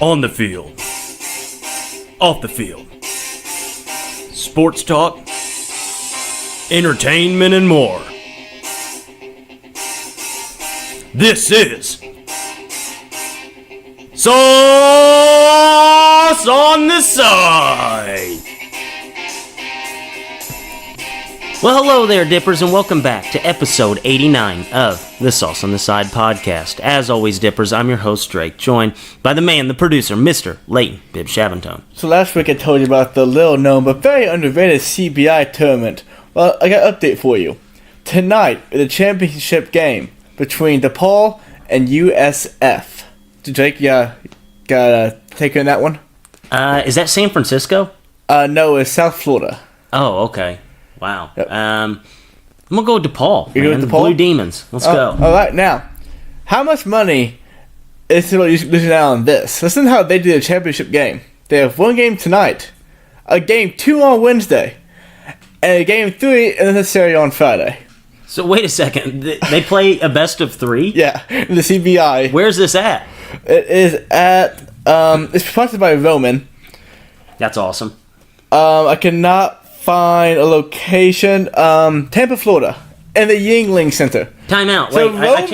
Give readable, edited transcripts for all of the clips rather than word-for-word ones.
On the field. Off the field. Sports talk. Entertainment and more. This is Sauce on the Side. Well, hello there, Dippers, and welcome back to episode 89 of the Sauce on the Side podcast. As always, Dippers, I'm your host, Drake, joined by the man, the producer, Mr. Leighton Bibb Shavantone. So last week I told you about the little-known but very underrated CBI tournament. Well, I got an update for you. Tonight is a championship game between DePaul and USF. Drake, got a take on that one? Is that San Francisco? No, it's South Florida. Oh, okay. Wow. Yep. I'm going to go with DePaul. You're man. with DePaul? Blue Demons. Let's go. All right, now, how much money is losing out on this? Listen to how they did a championship game. They have one game tonight, a game 2 on Wednesday, and a game 3 and then a series on Friday. So wait a second. They play a best of 3? Yeah, the CBI. Where's this at? It is at, it's sponsored by Roman. That's awesome. I cannot find a location. Tampa, Florida, in the Yingling Center. Time out. So Wait, I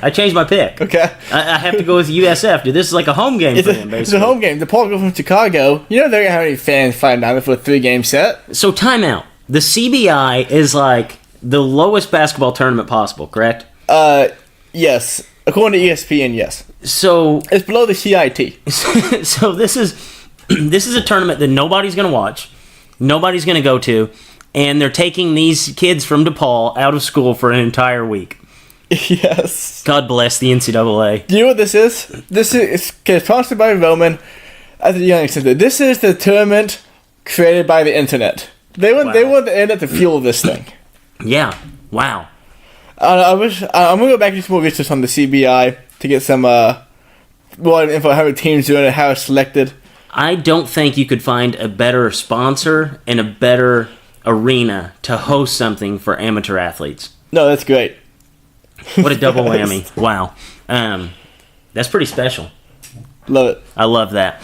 changed my pick. Okay. I have to go with USF, dude. This is like a home game for them, basically. It's a home game. DePaul go from Chicago. You know they're going to have any fans fighting down there for a 3-game set. So time out. The CBI is like the lowest basketball tournament possible, correct? Yes. According to ESPN, yes. So it's below the CIT. So this is a tournament that nobody's going to watch. Nobody's going to go to, and they're taking these kids from DePaul out of school for an entire week. Yes. God bless the NCAA. Do you know what this is? This is sponsored by Roman at the Young Center. This is the tournament created by the internet. They want the internet to fuel this thing. Yeah. Wow. I'm going to go back and do some more research on the CBI to get some more info on how the teams doing it, how it's selected. I don't think you could find a better sponsor and a better arena to host something for amateur athletes. No, that's great. What a double whammy. Wow. That's pretty special. Love it. I love that.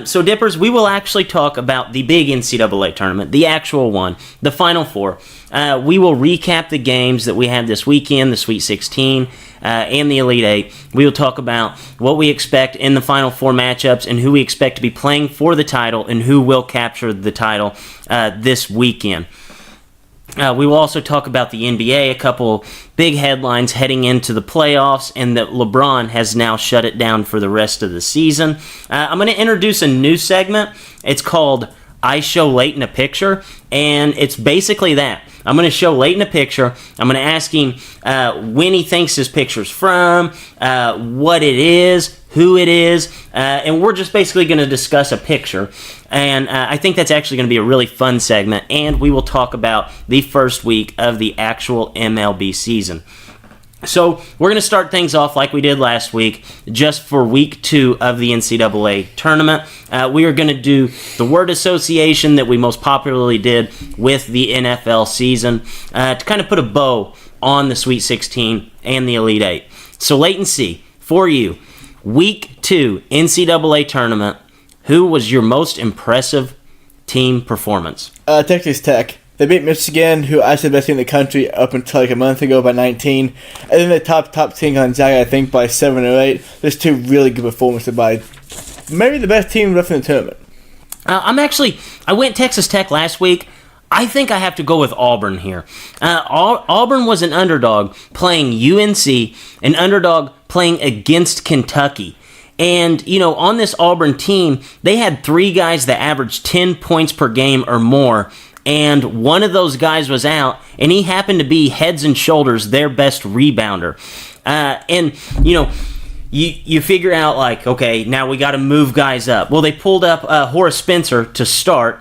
So, Dippers, we will actually talk about the big NCAA tournament, the actual one, the Final Four. We will recap the games that we had this weekend, the Sweet 16 and the Elite 8. We will talk about what we expect in the Final Four matchups and who we expect to be playing for the title and who will capture the title this weekend. We will also talk about the NBA, a couple big headlines heading into the playoffs, and that LeBron has now shut it down for the rest of the season. I'm going to introduce a new segment. It's called I Show Leighton a Picture, and it's basically that. I'm going to show Leighton a picture. I'm going to ask him when he thinks his picture's from, what it is, who it is, and we're just basically going to discuss a picture. And I think that's actually going to be a really fun segment, and we will talk about the first week of the actual MLB season. So we're going to start things off like we did last week, just for week 2 of the NCAA tournament. We are going to do the word association that we most popularly did with the NFL season to kind of put a bow on the Sweet 16 and the Elite 8. So Leighton C., for you, week 2 NCAA tournament, who was your most impressive team performance? Texas Tech. They beat Michigan, who I said best team in the country up until like a month ago by 19. And then they top team Gonzaga, I think, by 7 or 8. There's 2 really good performances by maybe the best team left in the tournament. I went Texas Tech last week. I think I have to go with Auburn here. Auburn was an underdog playing UNC, an underdog playing against Kentucky. And, you know, on this Auburn team, they had 3 guys that averaged 10 points per game or more. And one of those guys was out, and he happened to be heads and shoulders their best rebounder. And, you know, you figure out, like, okay, now we got to move guys up. Well, they pulled up Horace Spencer to start.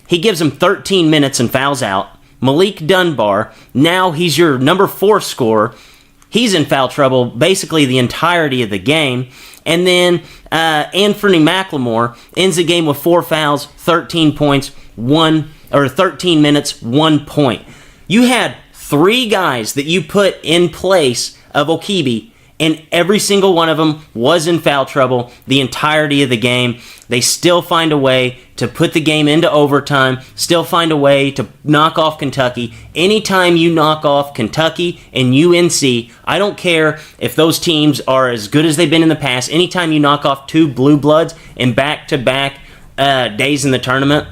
He gives him 13 minutes and fouls out. Malik Dunbar, now he's your number 4 scorer. He's in foul trouble basically the entirety of the game. And then Anthony McLemore ends the game with 4 fouls, 13 points, 13 minutes, 1 point. You had 3 guys that you put in place of Okibi, and every single one of them was in foul trouble the entirety of the game. They still find a way to put the game into overtime, still find a way to knock off Kentucky. Anytime you knock off Kentucky and UNC, I don't care if those teams are as good as they've been in the past, anytime you knock off two blue bloods in back-to-back days in the tournament,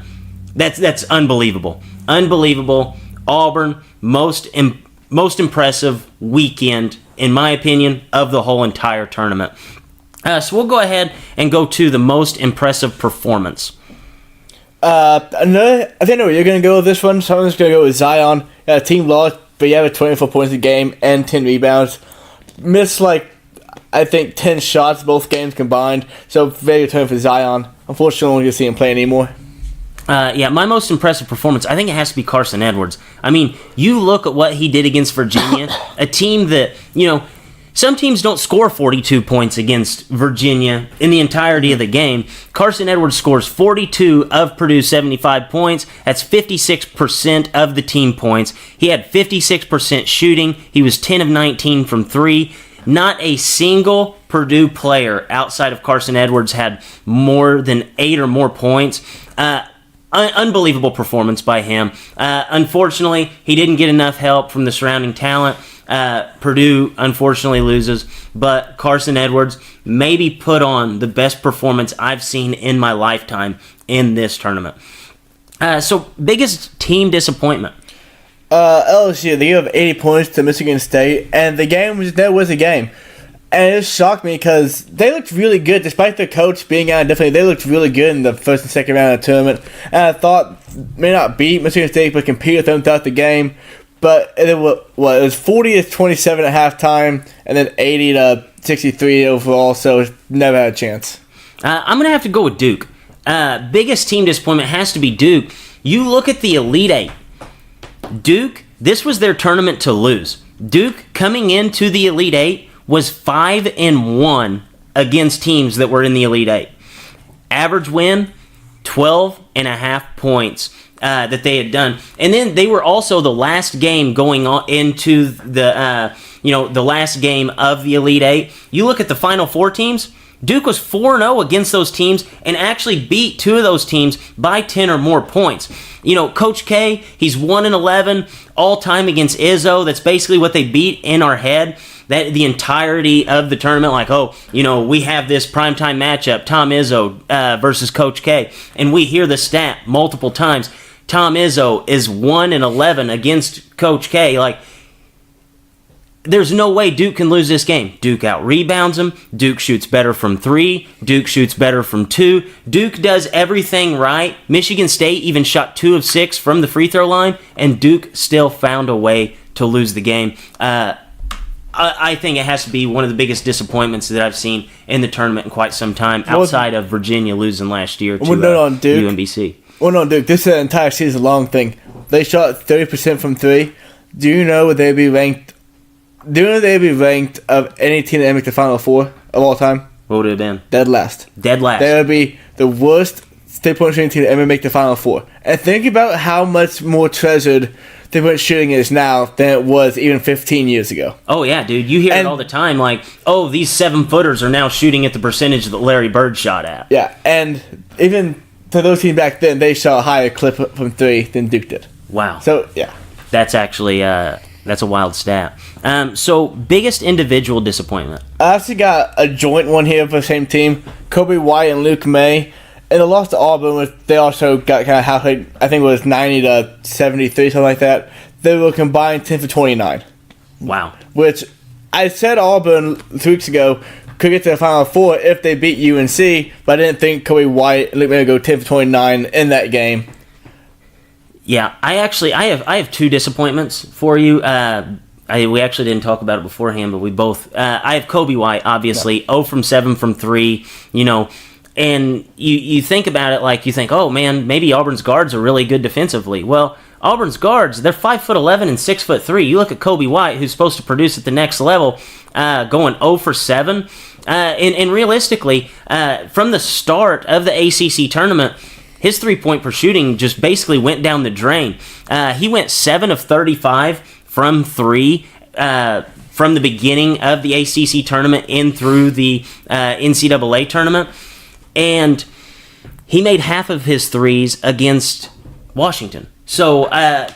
that's unbelievable. Unbelievable. Auburn, most impressive weekend, in my opinion, of the whole entire tournament. So we'll go ahead and go to the most impressive performance. I think I know where you're going to go with this one. So I'm just going to go with Zion. Team lost, but you have 24 points a game and 10 rebounds. Missed, I think 10 shots both games combined. So very good turn for Zion. Unfortunately, I don't get to see him play anymore. My most impressive performance, I think it has to be Carson Edwards. I mean, you look at what he did against Virginia, a team that, some teams don't score 42 points against Virginia in the entirety of the game. Carson Edwards scores 42 of Purdue's 75 points. That's 56% of the team points. He had 56% shooting. He was 10 of 19 from 3. Not a single Purdue player outside of Carson Edwards had more than 8 or more points. Unbelievable performance by him. Unfortunately, he didn't get enough help from the surrounding talent. Purdue unfortunately loses, but Carson Edwards maybe put on the best performance I've seen in my lifetime in this tournament. So, biggest team disappointment? LSU, they gave up 80 points to Michigan State, and the game was a game. And it just shocked me because they looked really good, despite their coach being out indefinitely. They looked really good in the first and second round of the tournament. And I thought may not beat Michigan State, but compete with them throughout the game. But it was 40-27 at halftime, and then 80-63 overall. So never had a chance. I'm gonna have to go with Duke. Biggest team disappointment has to be Duke. You look at the Elite Eight. Duke, this was their tournament to lose. Duke coming into the Elite Eight was 5-1 against teams that were in the Elite Eight. Average win, 12.5 points that they had done. And then they were also the last game going on into the last game of the Elite Eight. You look at the Final Four teams, Duke was 4-0 against those teams and actually beat 2 of those teams by 10 or more points. Coach K, he's 1-11 all time against Izzo. That's basically what they beat in our head. That the entirety of the tournament, we have this primetime matchup, Tom Izzo versus Coach K, and we hear the stat multiple times. Tom Izzo is 1-11 against Coach K. There's no way Duke can lose this game. Duke out-rebounds him. Duke shoots better from 3. Duke shoots better from 2. Duke does everything right. Michigan State even shot 2 of 6 from the free throw line, and Duke still found a way to lose the game. I think it has to be one of the biggest disappointments that I've seen in the tournament in quite some time, outside of Virginia losing last year to UMBC. Well, no, Duke, this is an entire season-long thing. They shot 30% from 3. Do you know they'd be ranked of any team that ever make the Final Four of all time? What would it have been? Dead last. Dead last. They would be the worst three-point shooting team to ever make the Final Four. And think about how much more treasured three-point shooting is now than it was even 15 years ago. Oh, yeah, dude. You hear it all the time, these 7-footers are now shooting at the percentage that Larry Bird shot at. Yeah, and even to those teams back then, they shot a higher clip from 3 than Duke did. Wow. So, yeah. That's actually, that's a wild stat. So, biggest individual disappointment? I actually got a joint one here for the same team. Kobe White and Luke May. And the loss to Auburn, they also got kind of halfway, I think it was 90-73, something like that. They were combined 10 for 29. Wow. Which I said Auburn 2 weeks ago could get to the Final Four if they beat UNC, but I didn't think Kobe White and Luke May would go 10 for 29 in that game. Yeah, I have 2 disappointments for you. We actually didn't talk about it beforehand, but we both. I have Kobe White, obviously, 0 from 7 from 3. And you think about it you think, oh man, maybe Auburn's guards are really good defensively. Well, Auburn's guards, they're 5'11" and 6'3". You look at Kobe White, who's supposed to produce at the next level, going 0 for 7. And realistically, from the start of the ACC tournament, his 3-point per shooting just basically went down the drain. He went 7 of 35 from 3. from the beginning of the ACC tournament in through the NCAA tournament. And he made half of his threes against Washington. So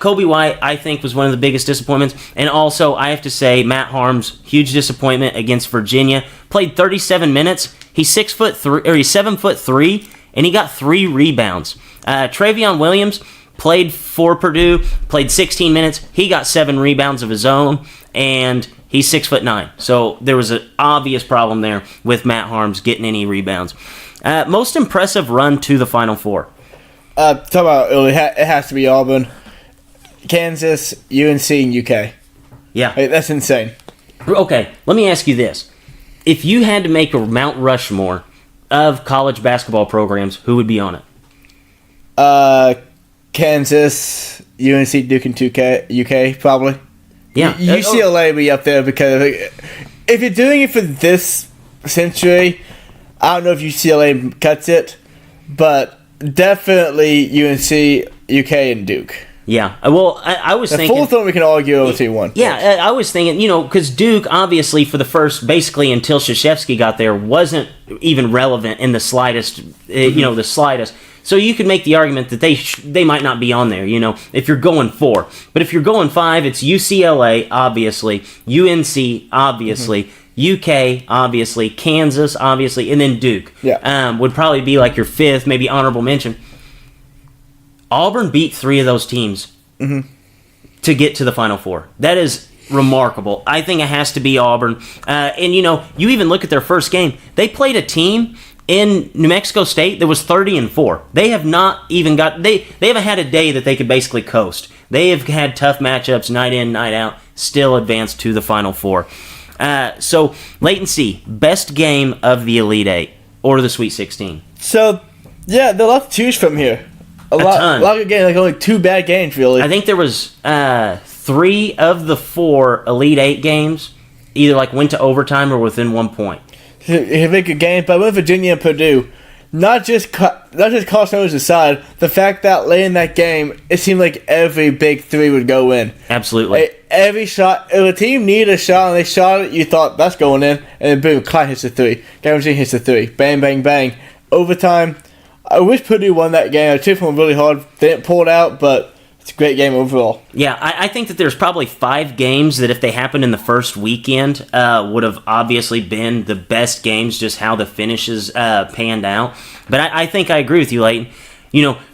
Kobe White, I think, was one of the biggest disappointments. And also, I have to say, Matt Harms, huge disappointment against Virginia. Played 37 minutes. He's 7'3", and he got 3 rebounds. Travion Williams played for Purdue, played 16 minutes. He got 7 rebounds of his own, and he's 6'9". So there was an obvious problem there with Matt Harms getting any rebounds. Most impressive run to the Final Four. Talk about early. It has to be Auburn, Kansas, UNC, and UK. Yeah. That's insane. Okay, let me ask you this. If you had to make a Mount Rushmore of college basketball programs, who would be on it? Kansas, UNC, Duke, and UK, probably. Yeah. UCLA would be up there because if you're doing it for this century, I don't know if UCLA cuts it, but definitely UNC, UK, and Duke. Yeah. Well, I was thinking... The fourth one we can argue over 2-1. Yeah, I was thinking, because Duke, obviously, for the first, basically until Krzyzewski got there, wasn't even relevant in the slightest, the slightest. So you could make the argument that they might not be on there, if you're going 4. But if you're going 5, it's UCLA, obviously, UNC, obviously, UK, obviously, Kansas, obviously, and then Duke. Yeah. Would probably be like your 5th, maybe honorable mention. Auburn beat 3 of those teams to get to the Final Four. That is remarkable. I think it has to be Auburn. And, you even look at their first game. They played a team in New Mexico State that was 30-4. They have not even got... They haven't had a day that they could basically coast. They have had tough matchups night in, night out, still advanced to the Final Four. So, latency, best game of the Elite Eight or the Sweet 16. So, yeah, there are a lot to choose from here. A lot of games, like only 2 bad games, really. I think there was 3 of the 4 Elite Eight games either went to overtime or within 1 point. It's a good game, but with Virginia and Purdue, not just cost numbers aside, the fact that late in that game, it seemed like every big 3 would go in. Absolutely. Every shot, if a team needed a shot and they shot it, you thought that's going in, and then boom, Clyde hits the 3. Virginia hits the 3. Bang, bang, bang. Overtime. I wish Purdue won that game. I took them really hard. They didn't pull it out, but it's a great game overall. Yeah, I think that there's probably 5 games that if they happened in the first weekend would have obviously been the best games, just how the finishes panned out. But I think I agree with you, Leighton.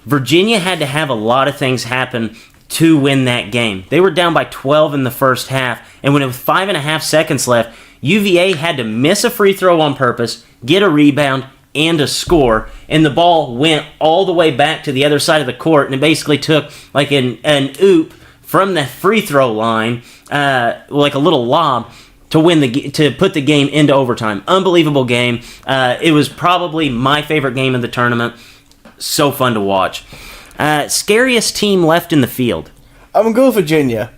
Virginia had to have a lot of things happen to win that game. They were down by 12 in the first half, and when it was 5.5 seconds left, UVA had to miss a free throw on purpose, get a rebound, and a score, and the ball went all the way back to the other side of the court, and it basically took an oop from the free throw line, like a little lob, to put the game into overtime. Unbelievable game. It was probably my favorite game of the tournament. So fun to watch. Scariest team left in the field. I'm going to go with Virginia.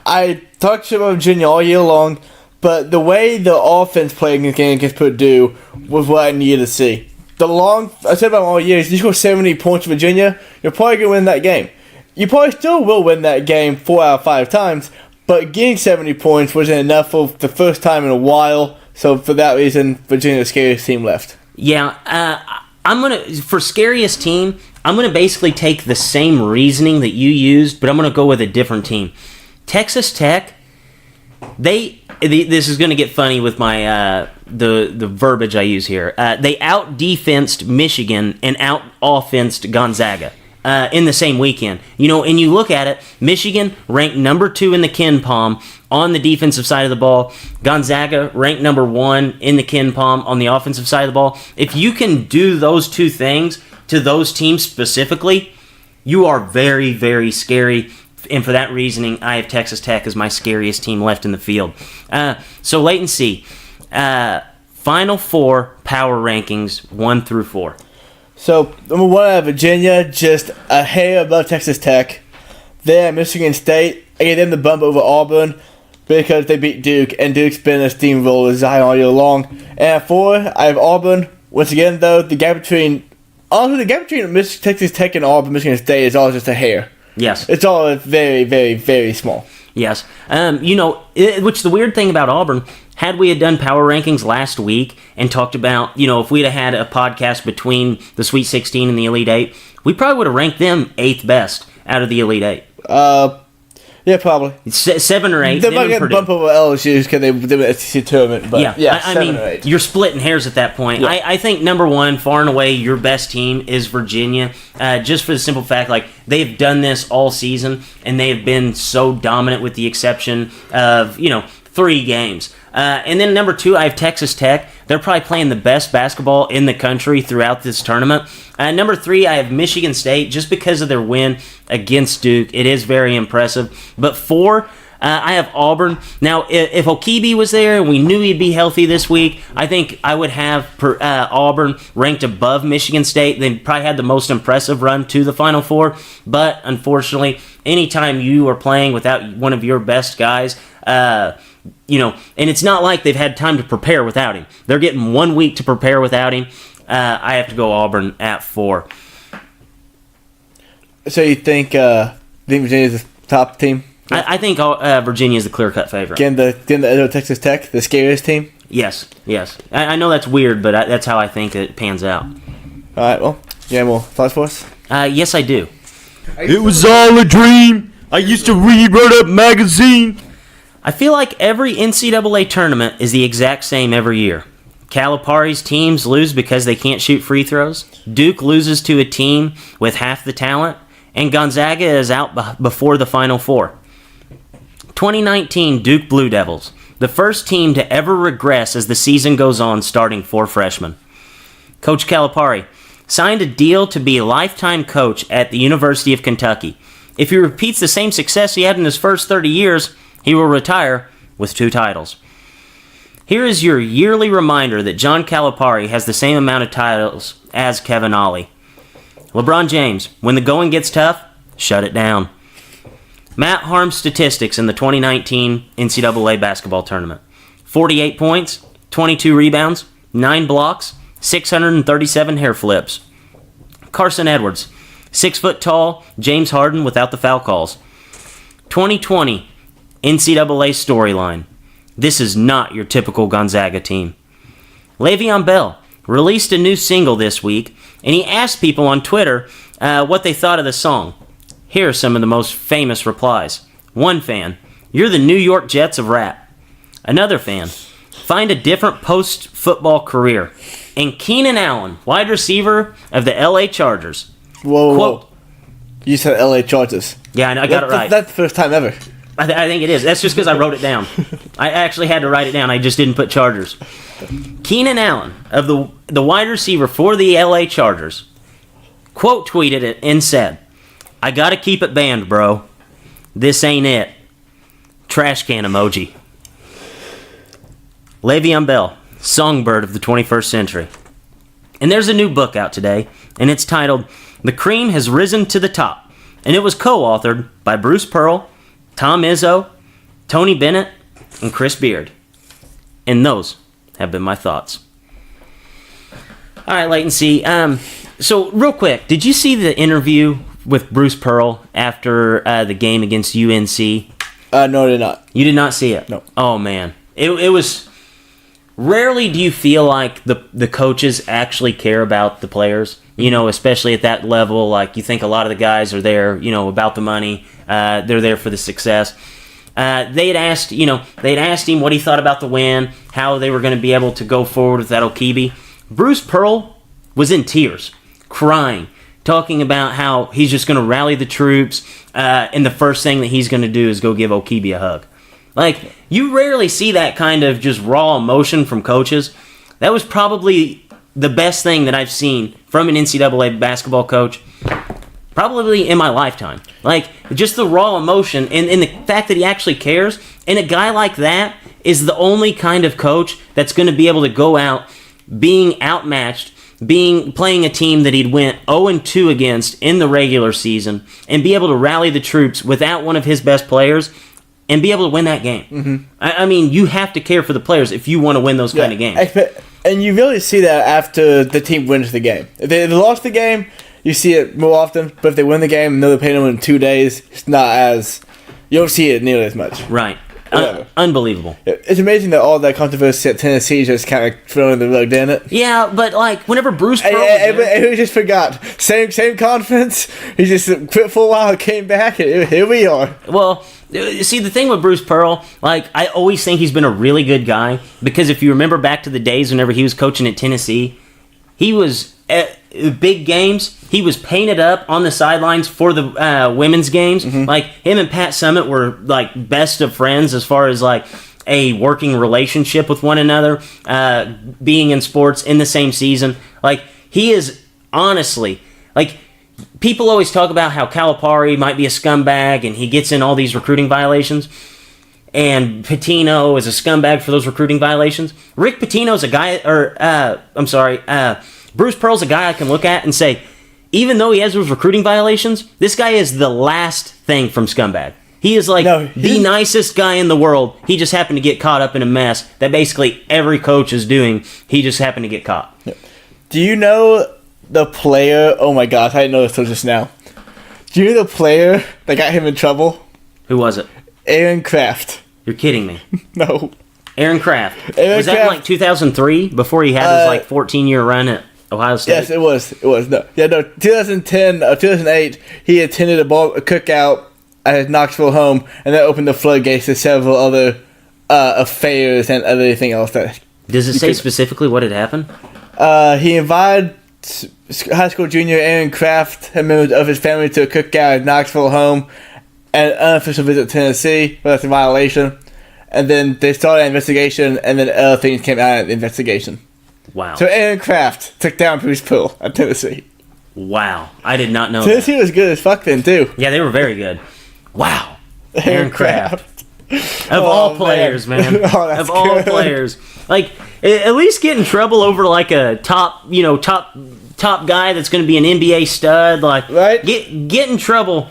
I talked shit about Virginia all year long, but the way the offense played against Purdue was what I needed to see. I said about all year, you score 70 points to Virginia, you're probably going to win that game. You probably still will win that game 4 out of 5 times, but getting 70 points wasn't enough for the first time in a while, so for that reason, Virginia's the scariest team left. Yeah, for scariest team, I'm going to basically take the same reasoning that you used, but I'm going to go with a different team. Texas Tech, this is going to get funny with my the verbiage I use here. They out-defensed Michigan and out-offensed Gonzaga in the same weekend. And you look at it, Michigan ranked number 2 in the Ken Palm on the defensive side of the ball. Gonzaga ranked number 1 in the Ken Palm on the offensive side of the ball. If you can do those 2 things to those teams specifically, you are very, very scary. And for that reasoning, I have Texas Tech as my scariest team left in the field. So latency, Final Four power rankings 1 through 4. So number 1, I have Virginia, just a hair above Texas Tech. Then Michigan State, I gave them the bump over Auburn because they beat Duke, and Duke's been a steamroller Zion all year long. And at 4, I have Auburn. Once again, though, the gap between Texas Tech and Auburn, Michigan State is all just a hair. Yes. It's all very, very, very small. Yes. Which the weird thing about Auburn, had we had done power rankings last week and talked about, if we'd have had a podcast between the Sweet 16 and the Elite Eight, we probably would have ranked them 8th best out of the Elite Eight. Yeah, probably. 7 or 8. They might get a bump over LSU because they did an SEC tournament. But yeah, I 7 mean, or 8. you're splitting hairs at that point. Yeah. I think number one, far and away, your best team is Virginia. Just for the simple fact, they've done this all season, and they have been so dominant with the exception of, 3 games. And then number 2, I have Texas Tech. They're probably playing the best basketball in the country throughout this tournament. Number 3, I have Michigan State, just because of their win against Duke. It is very impressive. But 4, I have Auburn. Now, if Okibi was there and we knew he'd be healthy this week, I think I would have Auburn ranked above Michigan State. They probably had the most impressive run to the Final Four. But unfortunately, anytime you are playing without one of your best guys, and it's not like they've had time to prepare without him. They're getting 1 week to prepare without him. I have to go Auburn at 4. So you think Virginia's the top team? I think Virginia is the clear-cut favorite. Again, the Texas Tech, the scariest team? Yes. I know that's weird, but that's how I think it pans out. All right, well, you have more thoughts for us? Yes, I do. It was all a dream. I used to read Word Up magazine. I feel like every NCAA tournament is the exact same every year. Calipari's teams lose because they can't shoot free throws. Duke loses to a team with half the talent. And Gonzaga is out before the Final Four. 2019 Duke Blue Devils, the first team to ever regress as the season goes on, starting 4 freshmen. Coach Calipari signed a deal to be a lifetime coach at the University of Kentucky. If he repeats the same success he had in his first 30 years, he will retire with 2 titles. Here is your yearly reminder that John Calipari has the same amount of titles as Kevin Ollie. LeBron James, when the going gets tough, shut it down. Matt Harm's statistics in the 2019 NCAA basketball tournament. 48 points, 22 rebounds, 9 blocks, 637 hair flips. Carson Edwards, 6 foot tall, James Harden without the foul calls. 2020 NCAA storyline. This is not your typical Gonzaga team. Le'Veon Bell released a new single this week, and he asked people on Twitter what they thought of the song. Here are some of the most famous replies. One fan, you're the New York Jets of rap. Another fan, find a different post-football career. And Keenan Allen, wide receiver of the LA Chargers. Whoa. Quote, You said LA Chargers. yeah, I got it right. That's the first time ever. I think it is. That's just because I wrote it down. I actually had to write it down. I just didn't put Chargers. Keenan Allen, of the wide receiver for the LA Chargers, quote tweeted it and said, I gotta keep it banned, bro. This ain't it. Trash can emoji. Le'Veon Bell, songbird of the 21st century. And there's a new book out today, and it's titled The Cream Has Risen to the Top. And it was co-authored by Bruce Pearl, Tom Izzo, Tony Bennett, and Chris Beard. And those have been my thoughts. All right, Leighton C. So, real quick, did you see the interview with Bruce Pearl after the game against UNC? No, I did not. You did not see it? No. Oh, man. It was... Rarely do you feel like the coaches actually care about the players, especially at that level. Like, you think a lot of the guys are there, about the money. They're there for the success. They'd asked him what he thought about the win, how they were going to be able to go forward with that Okibi. Bruce Pearl was in tears, crying, talking about how he's just going to rally the troops, and the first thing that he's going to do is go give Okibi a hug. Like, you rarely see that kind of just raw emotion from coaches. That was probably the best thing that I've seen from an NCAA basketball coach, probably in my lifetime. Like, just the raw emotion and the fact that he actually cares. And a guy like that is the only kind of coach that's going to be able to go out being outmatched, playing a team that he'd went 0-2 against in the regular season, and be able to rally the troops without one of his best players and be able to win that game. Mm-hmm. I mean, you have to care for the players if you want to win those kind of games. And you really see that after the team wins the game. If they lost the game, you see it more often. But if they win the game and know they're playing them in 2 days, it's not as You don't see it nearly as much. Right. Whatever. Unbelievable. It's amazing that all that controversy at Tennessee just kind of thrown in the rug, didn't it? Yeah, but like whenever Bruce Pearl, And we just forgot. Same conference. He just quit for a while, came back, and here we are. well, see the thing with Bruce Pearl, like I always think he's been a really good guy because if you remember back to the days whenever he was coaching at Tennessee, he was at big games. He was painted up on the sidelines for the women's games. Like him and Pat Summitt were like best of friends as far as like a working relationship with one another, being in sports in the same season. Like he is honestly like. People always talk about how Calipari might be a scumbag and he gets in all these recruiting violations. And Pitino is a scumbag for those recruiting violations. Rick Pitino's a guy, Bruce Pearl's a guy I can look at and say, even though he has those recruiting violations, this guy is the last thing from scumbag. He is like the nicest guy in the world. He just happened to get caught up in a mess that basically every coach is doing. He just happened to get caught. Do you know the player? Oh my gosh, I didn't know this till just now. Do you know the player that got him in trouble? Who was it? Aaron Kraft. You're kidding me. No. Aaron Kraft. Aaron Was that in Kraft. like 2003 before he had his like 14-year run at Ohio State? Yes, it was. No. 2010 or 2008, he attended a cookout at his Knoxville home, and that opened the floodgates to several other affairs and everything else. That Does it say specifically what had happened? he invited high school junior Aaron Kraft and members of his family to a cookout at Knoxville home, and an unofficial visit to Tennessee, but that's a violation. And then they started an investigation, and then other things came out of the investigation. Wow. So Aaron Kraft took down Bruce Pearl at Tennessee. Wow. I did not know that. Tennessee was good as fuck then, too. Yeah, they were very good. Wow. Aaron Kraft. Of Oh, all players, man. Oh, that's of all good. players. Like, at least get in trouble over like a top guy that's going to be an NBA stud. Like, Right. Get in trouble.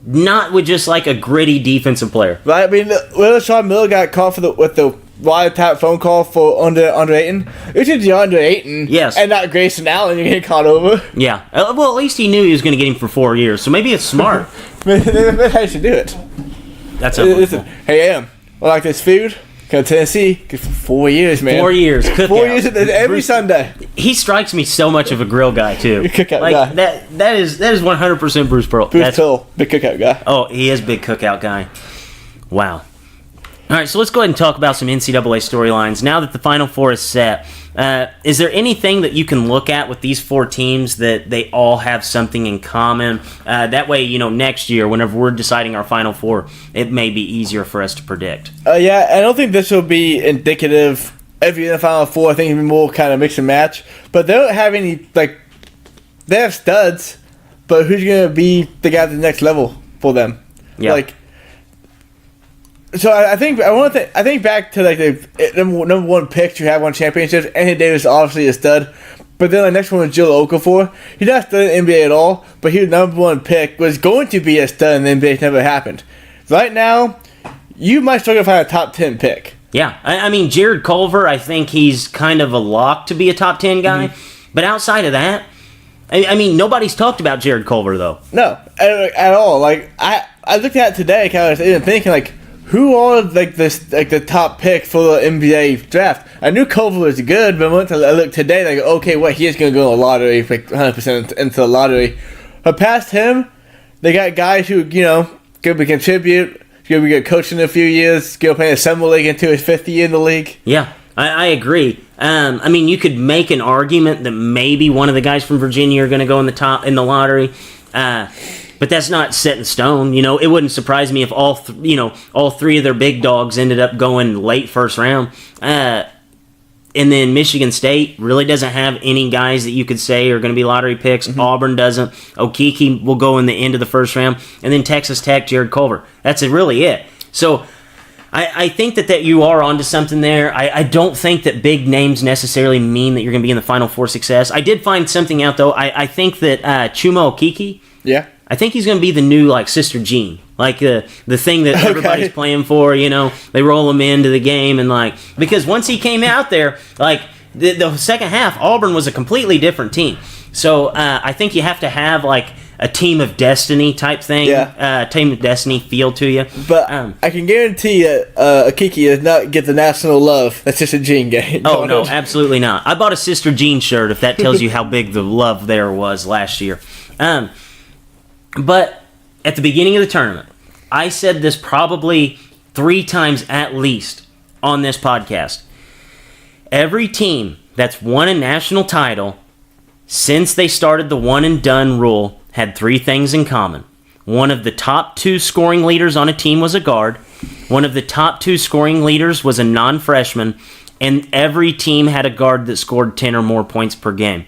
Not with just like a gritty defensive player. Right? I mean, when Sean Miller got caught with the wiretap phone call for under Ayton, it was just DeAndre Ayton, Yes. and not Grayson Allen you get caught over. Yeah. Well, at least he knew he was going to get him for 4 years, so maybe it's smart. That's how you should do it. That's Listen, unbelievable. hey, I like this food. Come to Tennessee, get for 4 years, man. 4 years. Cookout. 4 years every Sunday. He strikes me so much of a grill guy too. Cookout like guy. that is 100% Bruce Pearl. Bruce Pearl, big cookout guy. Oh, he is a big cookout guy. Wow. All right, so let's go ahead and talk about some NCAA storylines. Now that the Final Four is set, is there anything that you can look at with these four teams that they all have something in common? That way, next year, whenever we're deciding our Final Four, it may be easier for us to predict. Yeah, I don't think this will be indicative every in the Final Four. I think it'll be more kind of mix and match. But they don't have any, they have studs, but who's going to be the guy at the next level for them? Yeah. So I think back to the number one pick to have won championships. Anthony Davis obviously a stud, but then the next one was Jill Okafor. He's not a stud in the NBA at all, but he was number one pick, was going to be a stud in the NBA. It never happened. Right now, you might struggle to find a top 10 pick. Yeah, I mean Jared Culver, I think he's kind of a lock to be a top 10 guy, but outside of that, I mean nobody's talked about Jared Culver though. No, at all. I looked at it today, kind of even thinking who are the top pick for the NBA draft? I knew Culver was good, but I looked today, okay, he is going to go in the lottery, 100% into the lottery. But past him, they got guys who, going to contribute, going to be good coaching in a few years, going to play in a summer league into his 5th year in the league. Yeah, I agree. I mean, you could make an argument that maybe one of the guys from Virginia are going to go in the lottery. But that's not set in stone. It wouldn't surprise me if all three of their big dogs ended up going late first round. And then Michigan State really doesn't have any guys that you could say are going to be lottery picks. Auburn doesn't. Okeke will go in the end of the first round. And then Texas Tech, Jared Culver. That's really it. So I think that you are onto something there. I don't think that big names necessarily mean that you're going to be in the Final Four success. I did find something out, though. I think that Chuma Okeke, Yeah. I think he's going to be the new, Sister Jean. The thing that everybody's playing for, They roll him into the game and, because once he came out there, the second half, Auburn was a completely different team. So I think you have to have, a team of destiny type thing. Yeah. Team of destiny feel to you. But I can guarantee you, Kiki does not get the national love that Sister Jean gave. Oh, no, absolutely not. I bought a Sister Jean shirt, if that tells you how big the love there was last year. But at the beginning of the tournament, I said this probably 3 times at least on this podcast. Every team that's won a national title since they started the one and done rule had 3 things in common. One of the top 2 scoring leaders on a team was a guard. One of the top 2 scoring leaders was a non-freshman. And every team had a guard that scored 10 or more points per game.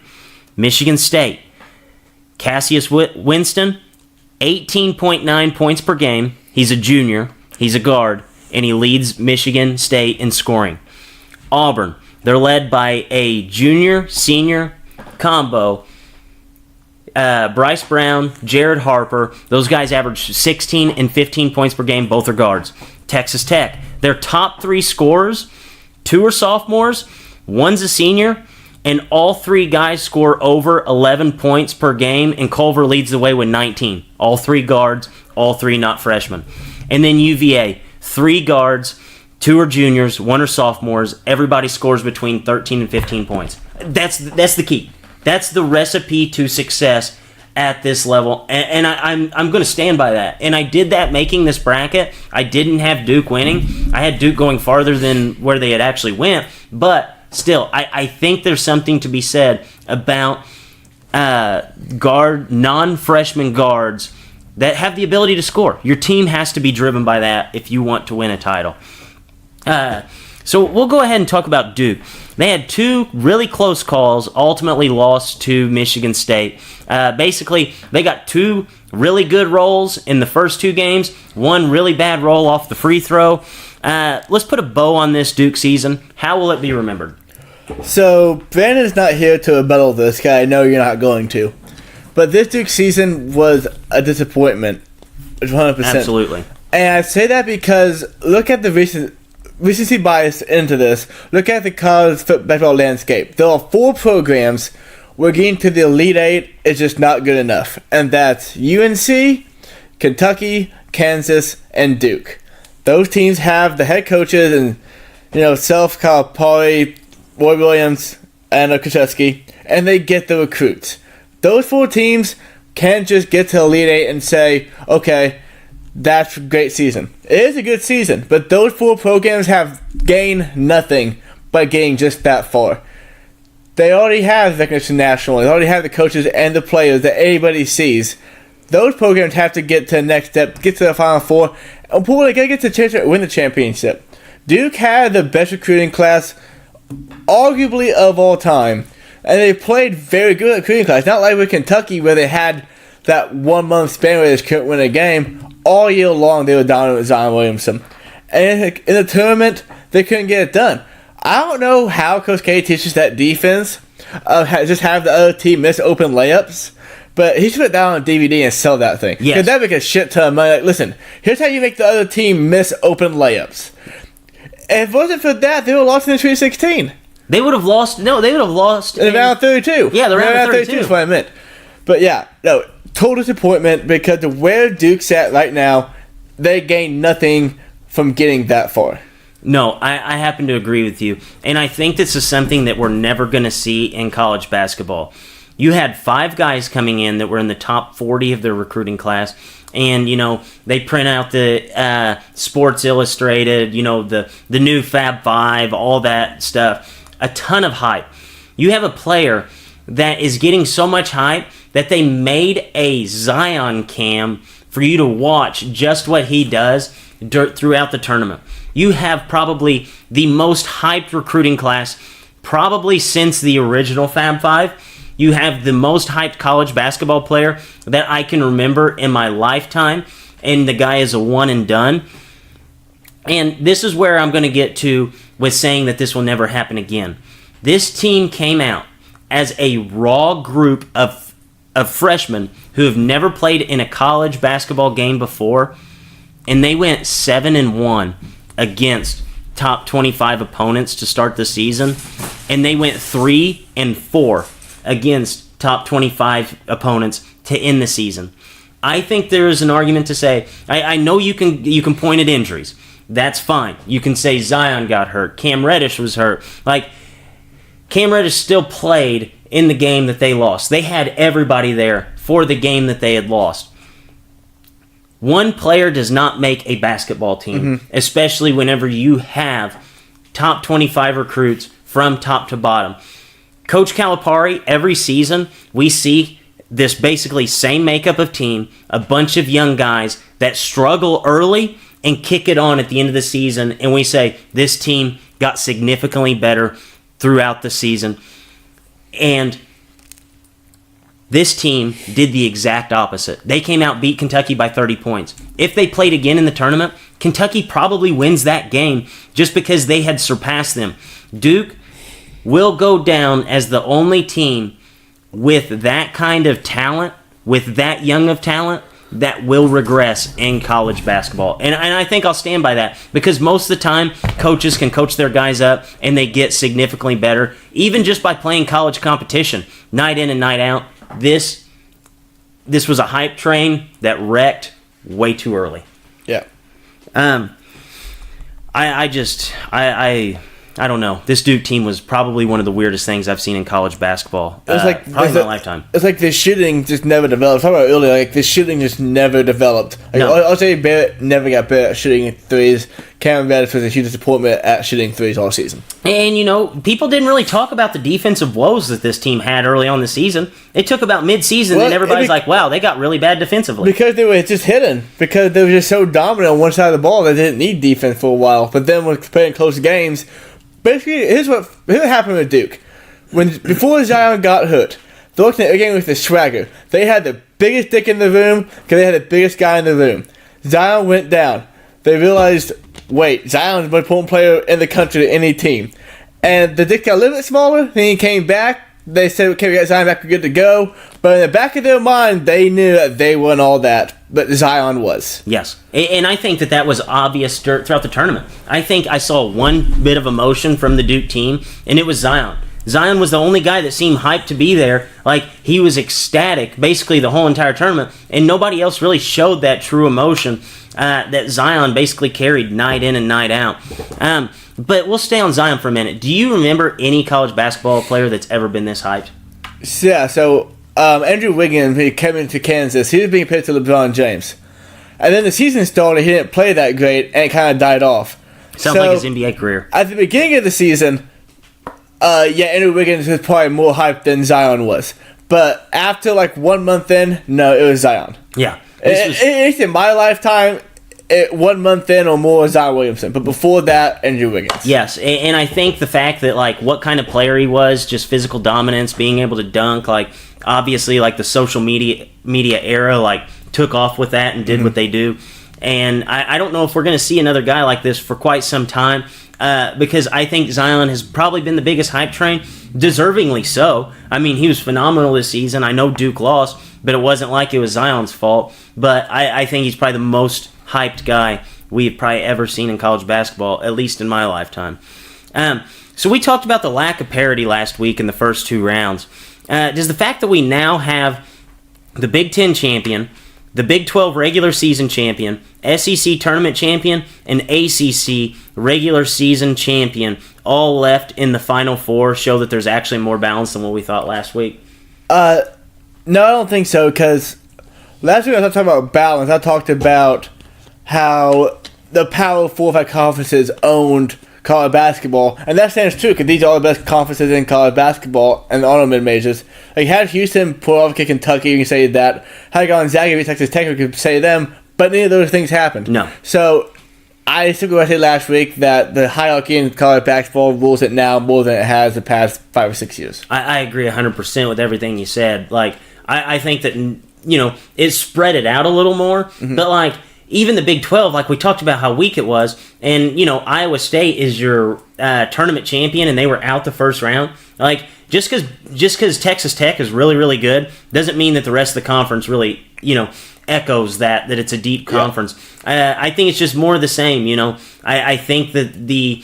Michigan State, Cassius Winston, 18.9 points per game. He's a junior. He's a guard. And he leads Michigan State in scoring. Auburn, they're led by a junior-senior combo. Bryce Brown, Jared Harper. Those guys average 16 and 15 points per game. Both are guards. Texas Tech, their top 3 scorers, 2 are sophomores, 1's a senior, and all 3 guys score over 11 points per game, and Culver leads the way with 19. All 3 guards, all 3 not freshmen. And then UVA, 3 guards, 2 are juniors, 1 are sophomores. Everybody scores between 13 and 15 points. That's the key. That's the recipe to success at this level, and I'm going to stand by that. And I did that making this bracket. I didn't have Duke winning. I had Duke going farther than where they had actually went, but still, I think there's something to be said about non-freshman guards that have the ability to score. Your team has to be driven by that if you want to win a title. So we'll go ahead and talk about Duke. They had 2 really close calls, ultimately lost to Michigan State. Basically, they got 2 really good rolls in the first 2 games, 1 really bad roll off the free throw. Let's put a bow on this Duke season. How will it be remembered? So, Brandon's not here to rebuttal this guy. I know you're not going to. But this Duke season was a disappointment. 100%. Absolutely. And I say that because look at the recency bias into this. Look at the college basketball landscape. There are 4 programs where getting to the Elite 8 is just not good enough. And that's UNC, Kentucky, Kansas, and Duke. Those teams have the head coaches and, Calipari, Roy Williams, and Krzyzewski, and they get the recruits. Those 4 teams can't just get to the Elite 8 and say, okay, that's a great season. It is a good season, but those 4 programs have gained nothing by getting just that far. They already have recognition nationally. They already have the coaches and the players that anybody sees. Those programs have to get to the next step, get to the Final Four, and they gotta get to the chance to win the championship. Duke had the best recruiting class, arguably of all time, and they played very good at recruiting class. Not like with Kentucky, where they had that 1 month span where they just couldn't win a game. All year long, they were dominant with Zion Williamson. And in the tournament, they couldn't get it done. I don't know how Coach K teaches that defense, just have the other team miss open layups, but he should put that on a DVD and sell that thing. Yes. Because that'd make a shit ton of money. Like, listen, here's how you make the other team miss open layups. And if it wasn't for that, they would have lost in the 2016. They would have lost. No, they would have lost in round 32. Yeah, the round 32 is what I meant. But yeah, no, total disappointment because of where Duke's at right now, they gained nothing from getting that far. No, I happen to agree with you. And I think this is something that we're never going to see in college basketball. You had 5 guys coming in that were in the top 40 of their recruiting class. And, they print out the Sports Illustrated, the new Fab 5, all that stuff. A ton of hype. You have a player that is getting so much hype that they made a Zion cam for you to watch just what he does throughout the tournament. You have probably the most hyped recruiting class probably since the original Fab 5. You have the most hyped college basketball player that I can remember in my lifetime, and the guy is a one and done. And this is where I'm going to get to with saying that this will never happen again. This team came out as a raw group of freshmen who have never played in a college basketball game before, and they went 7-1 against top 25 opponents to start the season, and they went 3-4 against top 25 opponents to end the season. I think there is an argument to say, I know you can point at injuries. That's fine. You can say Zion got hurt. Cam Reddish was hurt. Like, Cam Reddish still played in the game that they lost. They had everybody there for the game that they had lost. One player does not make a basketball team, especially whenever you have top 25 recruits from top to bottom. Coach Calipari, every season, we see this basically same makeup of team, a bunch of young guys that struggle early and kick it on at the end of the season, and we say this team got significantly better throughout the season. And this team did the exact opposite. They came out, beat Kentucky by 30 points. If they played again in the tournament, Kentucky probably wins that game just because they had surpassed them. Duke will go down as the only team with that kind of talent, with that young of talent, that will regress in college basketball. And I think I'll stand by that, because most of the time, coaches can coach their guys up and they get significantly better, even just by playing college competition, night in and night out. This was a hype train that wrecked way too early. Yeah. I don't know. This Duke team was probably one of the weirdest things I've seen in college basketball. Probably in my lifetime. It's like the shooting just never developed. Talk about earlier, like the shooting just never developed. Like, No. I'll say Barrett never got better at shooting threes. Cameron Reddish was a huge disappointment at shooting threes all season. And, people didn't really talk about the defensive woes that this team had early on the season. It took about mid-season, and everybody's like, wow, they got really bad defensively. Because they were just hidden. Because they were just so dominant on one side of the ball, they didn't need defense for a while. But then when playing close games, basically, here's what happened with Duke. Before Zion got hurt, they looked at the game with the swagger. They had the biggest dick in the room because they had the biggest guy in the room. Zion went down. They realized, wait, Zion's the most important player in the country to any team. And the dick got a little bit smaller. Then he came back. They said, okay, we got Zion back, we're good to go. But in the back of their mind, they knew that they weren't all that. But Zion was. Yes. And I think that was obvious throughout the tournament. I think I saw one bit of emotion from the Duke team, and it was Zion. Zion was the only guy that seemed hyped to be there. Like, he was ecstatic basically the whole entire tournament, and nobody else really showed that true emotion that Zion basically carried night in and night out. But we'll stay on Zion for a minute. Do you remember any college basketball player that's ever been this hyped? Yeah, so Andrew Wiggins, he came into Kansas. He was being compared to LeBron James. And then the season started, he didn't play that great, and it kind of died off. Sounds like his NBA career. At the beginning of the season, Andrew Wiggins was probably more hyped than Zion was. But after 1 month in, no, it was Zion. Yeah. It's in my lifetime, 1 month in or more, Zion Williamson. But before that, Andrew Wiggins. Yes, and I think the fact that, what kind of player he was, just physical dominance, being able to dunk, obviously, the social media era, took off with that and did what they do. And I don't know if we're going to see another guy like this for quite some time, because I think Zion has probably been the biggest hype train, deservingly so. I mean, he was phenomenal this season. I know Duke lost, but it wasn't like it was Zion's fault. But I think he's probably the most hyped guy we've probably ever seen in college basketball, at least in my lifetime. So we talked about the lack of parity last week in the first two rounds. Does the fact that we now have the Big Ten champion, the Big 12 regular season champion, SEC tournament champion, and ACC regular season champion all left in the Final Four show that there's actually more balance than what we thought last week? No, I don't think so, because last week I was talking about balance. I talked about how the Power 4 conferences owned college basketball, and that stands true because these are all the best conferences in college basketball and all the mid-majors. Had Houston pull off Kentucky, you can say that. Had Gonzaga beat Texas Tech, you could say them, but neither of those things happened. No. So I still go to say last week that the hierarchy in college basketball rules it now more than it has the past 5 or 6 years. I agree 100% with everything you said. I think that, it spread it out a little more, but even the Big 12, we talked about how weak it was, and, Iowa State is your tournament champion, and they were out the first round. Just because Texas Tech is really, really good doesn't mean that the rest of the conference really, echoes that it's a deep conference. I think it's just more of the same, I think that the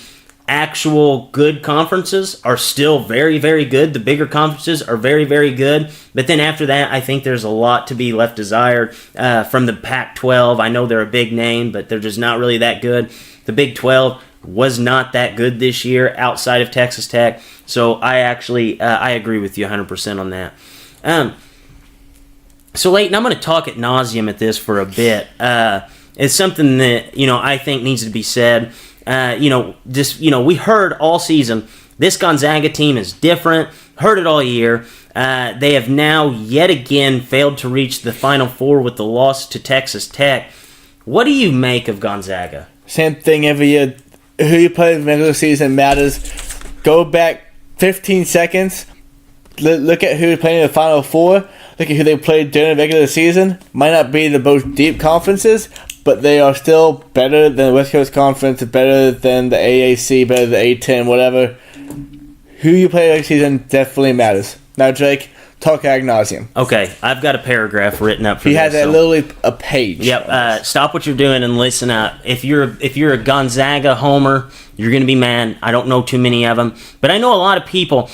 actual good conferences are still very, very good. The bigger conferences are very, very good. But then after that, I think there's a lot to be left desired from the Pac-12. I know they're a big name, but they're just not really that good. The Big 12 was not that good this year outside of Texas Tech. So I actually I agree with you 100% on that. So, Leighton, I'm going to talk ad nauseum at this for a bit. It's something that, I think needs to be said. We heard all season, this Gonzaga team is different. Heard it all year. They have now yet again failed to reach the Final Four with the loss to Texas Tech. What do you make of Gonzaga? Same thing every year. Who you play in the regular season matters. Go back 15 seconds. Look at who played in the Final Four. Look at who they played during the regular season. Might not be the most deep conferences, but they are still better than the West Coast Conference, better than the AAC, better than the A10, whatever. Who you play next season definitely matters. Now, Drake, talk ad nauseum. Okay, I've got a paragraph written up for he this. He has literally a page. Yep. Stop what you're doing and listen up. If you're a Gonzaga homer, you're going to be mad. I don't know too many of them, but I know a lot of people.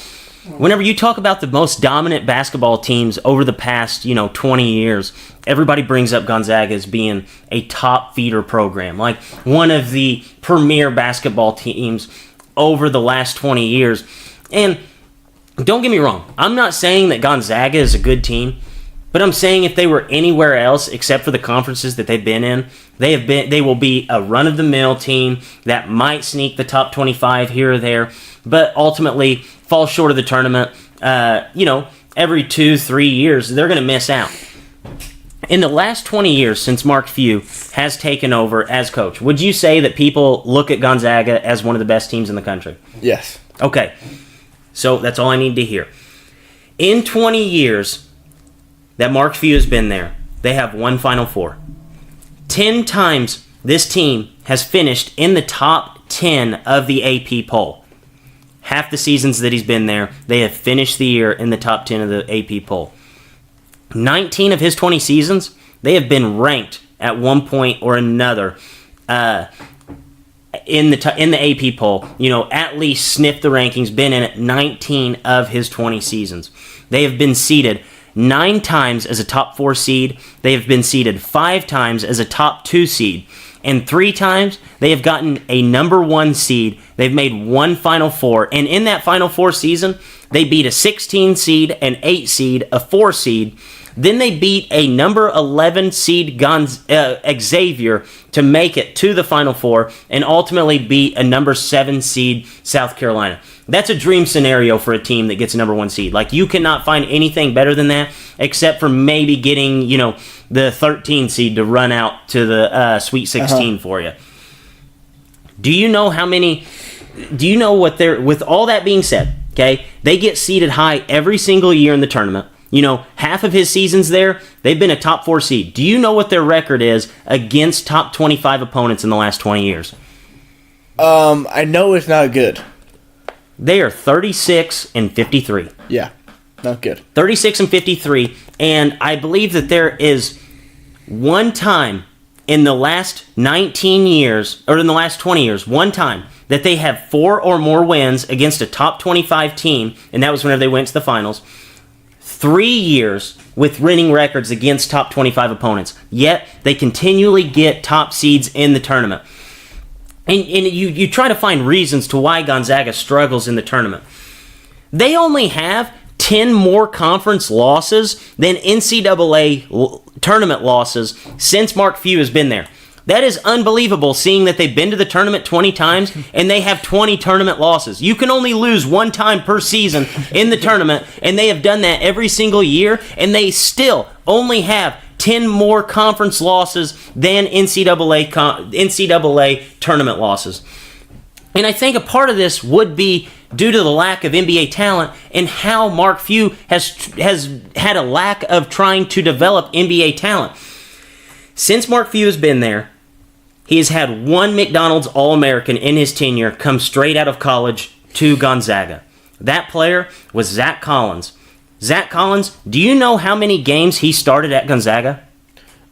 Whenever you talk about the most dominant basketball teams over the past, 20 years, everybody brings up Gonzaga as being a top feeder program, like one of the premier basketball teams over the last 20 years. And don't get me wrong, I'm not saying that Gonzaga is a good team, but I'm saying if they were anywhere else except for the conferences that they've been in, they will be a run-of-the-mill team that might sneak the top 25 here or there, but ultimately fall short of the tournament. Every 2-3 years, they're going to miss out. In the last 20 years since Mark Few has taken over as coach, would you say that people look at Gonzaga as one of the best teams in the country? Yes. Okay, so that's all I need to hear. In 20 years that Mark Few has been there, they have one Final Four. 10 times this team has finished in the top 10 of the AP poll. Half the seasons that he's been there, they have finished the year in the top 10 of the AP poll. 19 of his 20 seasons, they have been ranked at one point or another in the AP poll. At least sniffed the rankings, been in it 19 of his 20 seasons. They have been seeded 9 times as a top 4 seed. They have been seeded 5 times as a top 2 seed. And 3 times, they have gotten a number 1 seed. They've made one Final Four. And in that Final Four season, they beat a 16 seed, an 8 seed, a 4 seed. Then they beat a number 11 seed Xavier to make it to the Final Four and ultimately beat a number 7 seed South Carolina. That's a dream scenario for a team that gets a number 1 seed. Like, you cannot find anything better than that except for maybe getting, the 13 seed to run out to the Sweet 16 for you. Do you know what with all that being said, okay, they get seeded high every single year in the tournament. Half of his seasons there, they've been a top 4 seed. Do you know what their record is against top 25 opponents in the last 20 years? I know it's not good. They are 36-53. Yeah, not good. 36-53, and I believe that there is one time in the last 19 years, or in the last 20 years, one time that they have 4 or more wins against a top 25 team, and that was whenever they went to the finals. 3 years with winning records against top 25 opponents, yet they continually get top seeds in the tournament. And you try to find reasons to why Gonzaga struggles in the tournament. They only have 10 more conference losses than NCAA tournament losses since Mark Few has been there. That is unbelievable, seeing that they've been to the tournament 20 times and they have 20 tournament losses. You can only lose 1 time per season in the tournament, and they have done that every single year, and they still only have 10 more conference losses than NCAA tournament losses. And I think a part of this would be due to the lack of NBA talent and how Mark Few has had a lack of trying to develop NBA talent. Since Mark Few has been there, he has had 1 McDonald's All-American in his tenure come straight out of college to Gonzaga. That player was Zach Collins. Zach Collins, do you know how many games he started at Gonzaga?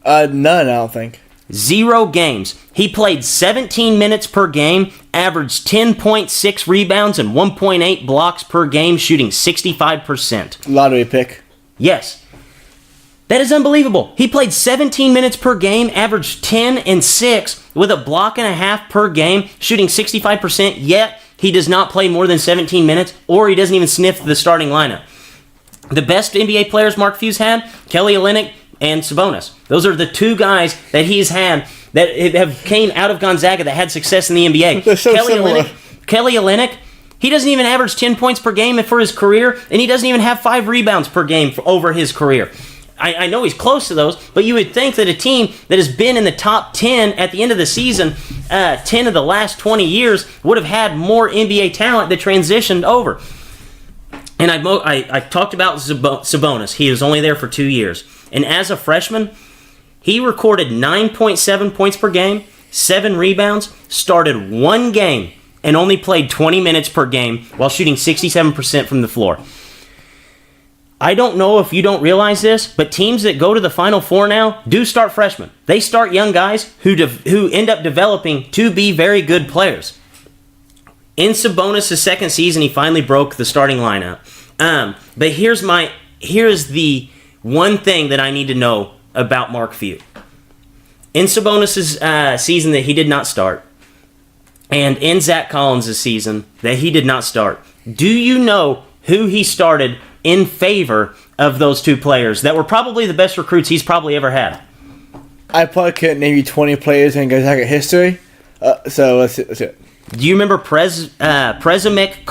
None, I don't think. 0 games. He played 17 minutes per game, averaged 10.6 rebounds and 1.8 blocks per game, shooting 65%. Lottery pick. Yes. That is unbelievable. He played 17 minutes per game, averaged 10 and 6 with a block and a half per game, shooting 65%, yet he does not play more than 17 minutes, or he doesn't even sniff the starting lineup. The best NBA players Mark Few's had, Kelly Olynyk and Sabonis. Those are the 2 guys that he's had that have came out of Gonzaga that had success in the NBA. They're so similar. Kelly Olynyk, he doesn't even average 10 points per game for his career, and he doesn't even have 5 rebounds per game over his career. I know he's close to those, but you would think that a team that has been in the top 10 at the end of the season, 10 of the last 20 years, would have had more NBA talent that transitioned over. And I talked about Sabonis. He was only there for 2 years. And as a freshman, he recorded 9.7 points per game, 7 rebounds, started 1 game, and only played 20 minutes per game while shooting 67% from the floor. I don't know if you don't realize this, but teams that go to the Final Four now do start freshmen. They start young guys who end up developing to be very good players. In Sabonis' second season, he finally broke the starting lineup. But here's the one thing that I need to know about Mark Few. In Sabonis' season that he did not start, and in Zach Collins' season that he did not start, do you know who he started in favor of those 2 players that were probably the best recruits he's probably ever had? I probably couldn't name you 20 players in Gonzaga history. So let's see. Do you remember Prezimek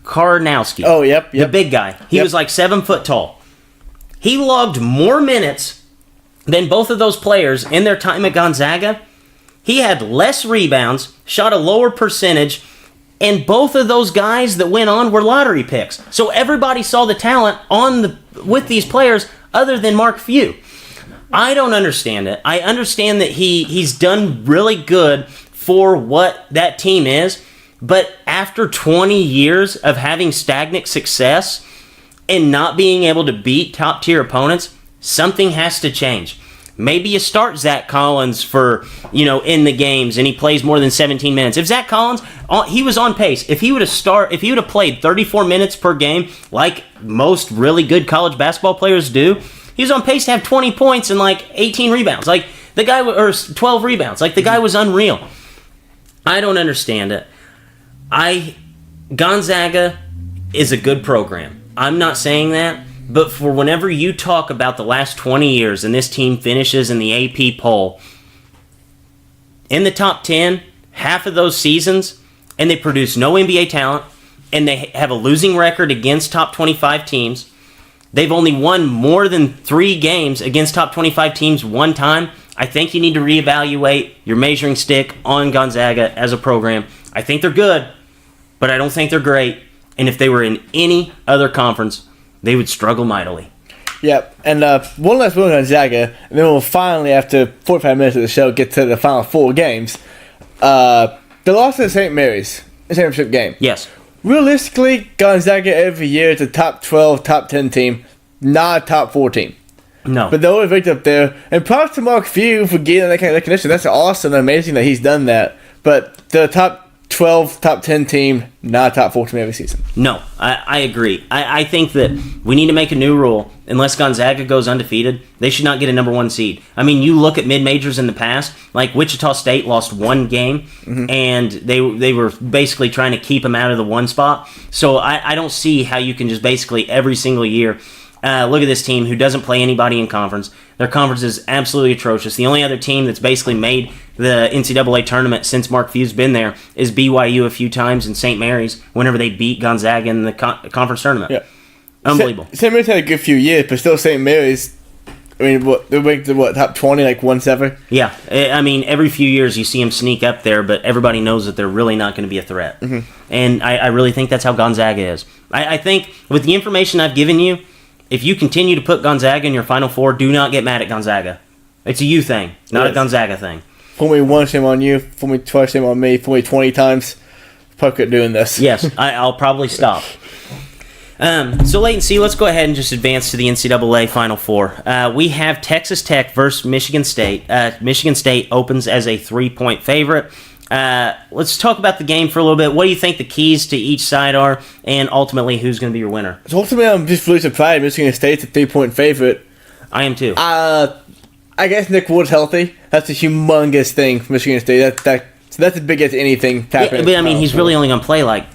Karnowski? Oh, yep. The big guy. He was like 7 foot tall. He logged more minutes than both of those players in their time at Gonzaga. He had less rebounds, shot a lower percentage, and both of those guys that went on were lottery picks. So everybody saw the talent with these players other than Mark Few. I don't understand it. I understand that he's done really good for what that team is, but after 20 years of having stagnant success and not being able to beat top-tier opponents, something has to change. Maybe you start Zach Collins for, in the games and he plays more than 17 minutes. If Zach Collins, he was on pace. If he would have played 34 minutes per game like most really good college basketball players do, he was on pace to have 20 points and like 18 rebounds. Like the guy, or 12 rebounds. Like the guy was unreal. I don't understand it. Gonzaga is a good program. I'm not saying that. But for whenever you talk about the last 20 years and this team finishes in the AP poll, in the top 10, half of those seasons, and they produce no NBA talent, and they have a losing record against top 25 teams, they've only won more than 3 games against top 25 teams one time, I think you need to reevaluate your measuring stick on Gonzaga as a program. I think they're good, but I don't think they're great. And if they were in any other conference, they would struggle mightily. Yep, and one last word on Gonzaga, and then we'll finally, after 45 minutes of the show, get to the final 4 games. The loss to St. Mary's, the championship game. Yes. Realistically, Gonzaga every year is a top 12, top 10 team, not a top 4 team. No. But they're always ranked up there. And props to Mark Few for getting that kind of recognition. That's awesome and amazing that he's done that. But the top 12, top 10 team, not a top 4 team every season. No, I agree. I think that we need to make a new rule. Unless Gonzaga goes undefeated, they should not get a number 1 seed. I mean, you look at mid-majors in the past, like Wichita State lost 1 game, and they were basically trying to keep them out of the 1 spot. So I don't see how you can just basically every single year look at this team who doesn't play anybody in conference. Their conference is absolutely atrocious. The only other team that's basically made the NCAA tournament since Mark Few's been there is BYU a few times and St. Mary's whenever they beat Gonzaga in the conference tournament. Yeah. Unbelievable. St. Mary's had a good few years, but still St. Mary's, I mean, they're ranked top 20, like 1-7? Yeah. I mean, every few years you see them sneak up there, but everybody knows that they're really not going to be a threat. And I really think that's how Gonzaga is. I think with the information I've given you, if you continue to put Gonzaga in your Final Four, do not get mad at Gonzaga. It's a you thing, not a Gonzaga thing. Fool me once, shame on you. Fool me twice, shame on me. Fool me 20 times. Probably quit doing this. Yes, I'll probably stop. So Leighton, see, let's go ahead and just advance to the NCAA Final Four. We have Texas Tech versus Michigan State. Michigan State opens as a 3-point favorite. Let's talk about the game for a little bit. What do you think the keys to each side are, and ultimately who's going to be your winner? So ultimately, I'm just really surprised Michigan State's a 3-point favorite. I am too. I guess Nick Ward's healthy. That's a humongous thing for Michigan State. That's as big as anything. Yeah, but I mean, he's really only going to play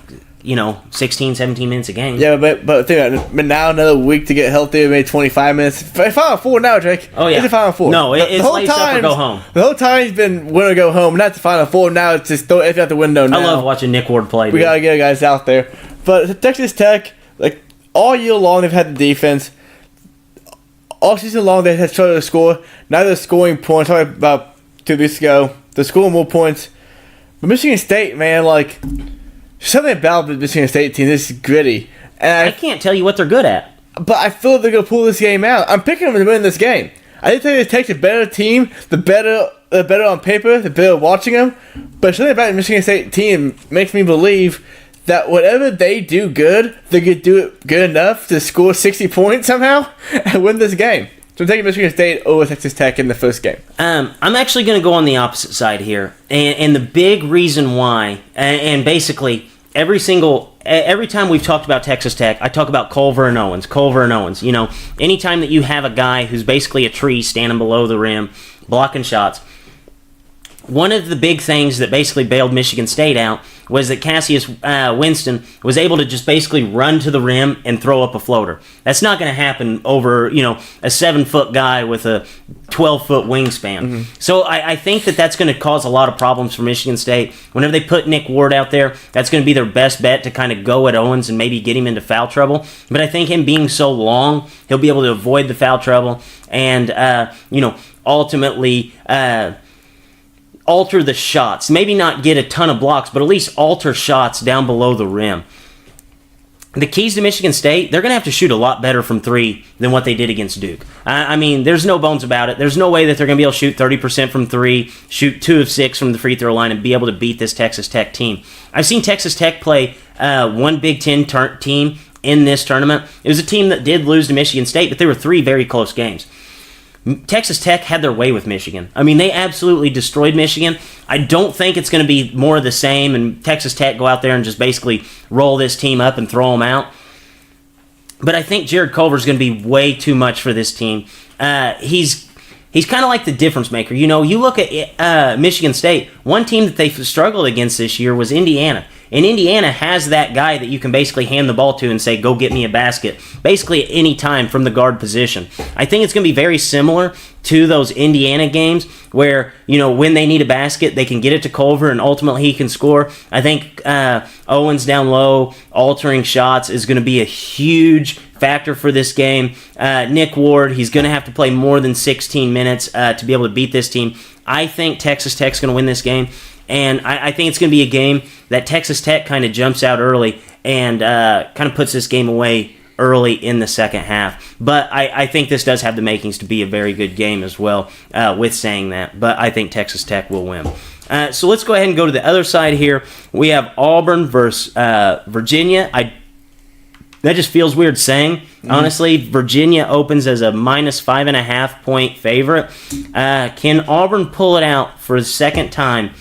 16, 17 minutes a game. Yeah, but think about it. But now another week to get healthy, maybe 25 minutes. Final Four now, Drake. Oh, yeah. It's the Final Four. No, it's lace up or go home. The whole time he's been win or go home. Not the Final Four. Now it's just throw it out the window now. I love watching Nick Ward play. We got to get guys out there. But Texas Tech, all year long, they've had the defense. All season long, they had struggled to score. Now they're scoring points. Talking about 2 weeks ago, they're scoring more points. But Michigan State, man, something about the Michigan State team. This is gritty, and I can't tell you what they're good at. But I feel like they're gonna pull this game out. I'm picking them to win this game. I think Texas Tech's a better team. The better on paper. The better watching them. But something about the Michigan State team makes me believe that whatever they do good, they could do it good enough to score 60 points somehow and win this game. So I'm taking Michigan State over Texas Tech in the first game. I'm actually going to go on the opposite side here. And the big reason why, and basically every time we've talked about Texas Tech, I talk about Culver and Owens. You know, anytime that you have a guy who's basically a tree standing below the rim, blocking shots, one of the big things that basically bailed Michigan State out was that Cassius Winston was able to just basically run to the rim and throw up a floater. That's not going to happen over, a 7-foot guy with a 12-foot wingspan. Mm-hmm. So I think that's going to cause a lot of problems for Michigan State. Whenever they put Nick Ward out there, that's going to be their best bet to kind of go at Owens and maybe get him into foul trouble. But I think him being so long, he'll be able to avoid the foul trouble and, ultimately alter the shots. Maybe not get a ton of blocks, but at least alter shots down below the rim. The keys to Michigan State, they're going to have to shoot a lot better from 3 than what they did against Duke. I mean, there's no bones about it. There's no way that they're going to be able to shoot 30% from 3, shoot 2 of 6 from the free throw line, and be able to beat this Texas Tech team. I've seen Texas Tech play one Big Ten team in this tournament. It was a team that did lose to Michigan State, but they were 3 very close games. Texas Tech had their way with Michigan. I mean, they absolutely destroyed Michigan. I don't think it's going to be more of the same and Texas Tech go out there and just basically roll this team up and throw them out. But I think Jared Culver is going to be way too much for this team. He's kind of like the difference maker. You look at Michigan State, one team that they struggled against this year was Indiana. And Indiana has that guy that you can basically hand the ball to and say, go get me a basket, basically at any time from the guard position. I think it's going to be very similar to those Indiana games where, when they need a basket, they can get it to Culver and ultimately he can score. I think Owens down low, altering shots is going to be a huge factor for this game. Nick Ward, he's going to have to play more than 16 minutes to be able to beat this team. I think Texas Tech's going to win this game. And I think it's going to be a game that Texas Tech kind of jumps out early and kind of puts this game away early in the second half. But I think this does have the makings to be a very good game as well with saying that. But I think Texas Tech will win. So let's go ahead and go to the other side here. We have Auburn versus Virginia. That just feels weird saying. Honestly, Virginia opens as a minus 5.5 point favorite. Can Auburn pull it out for the second time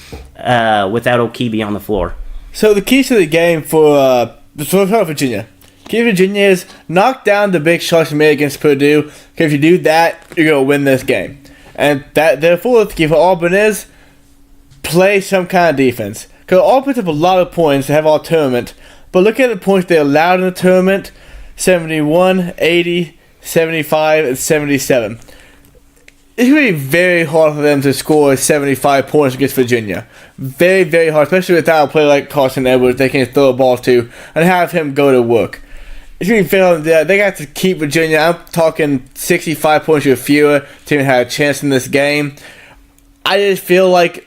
without Okibi on the floor? So the keys to the game for Virginia. Key to Virginia is knock down the big shots you made against Purdue. Because if you do that, you're going to win this game. And therefore, the key for Auburn is play some kind of defense. Because Auburn puts up a lot of points to have all tournament. But look at the points they allowed in the tournament: 71, 80, 75, and 77. It's going to be very hard for them to score 75 points against Virginia. Very, very hard, especially without a player like Carson Edwards they can throw a ball to and have him go to work. It's going to be very hard. They got to keep Virginia. I'm talking 65 points or fewer to even have a chance in this game. I just feel like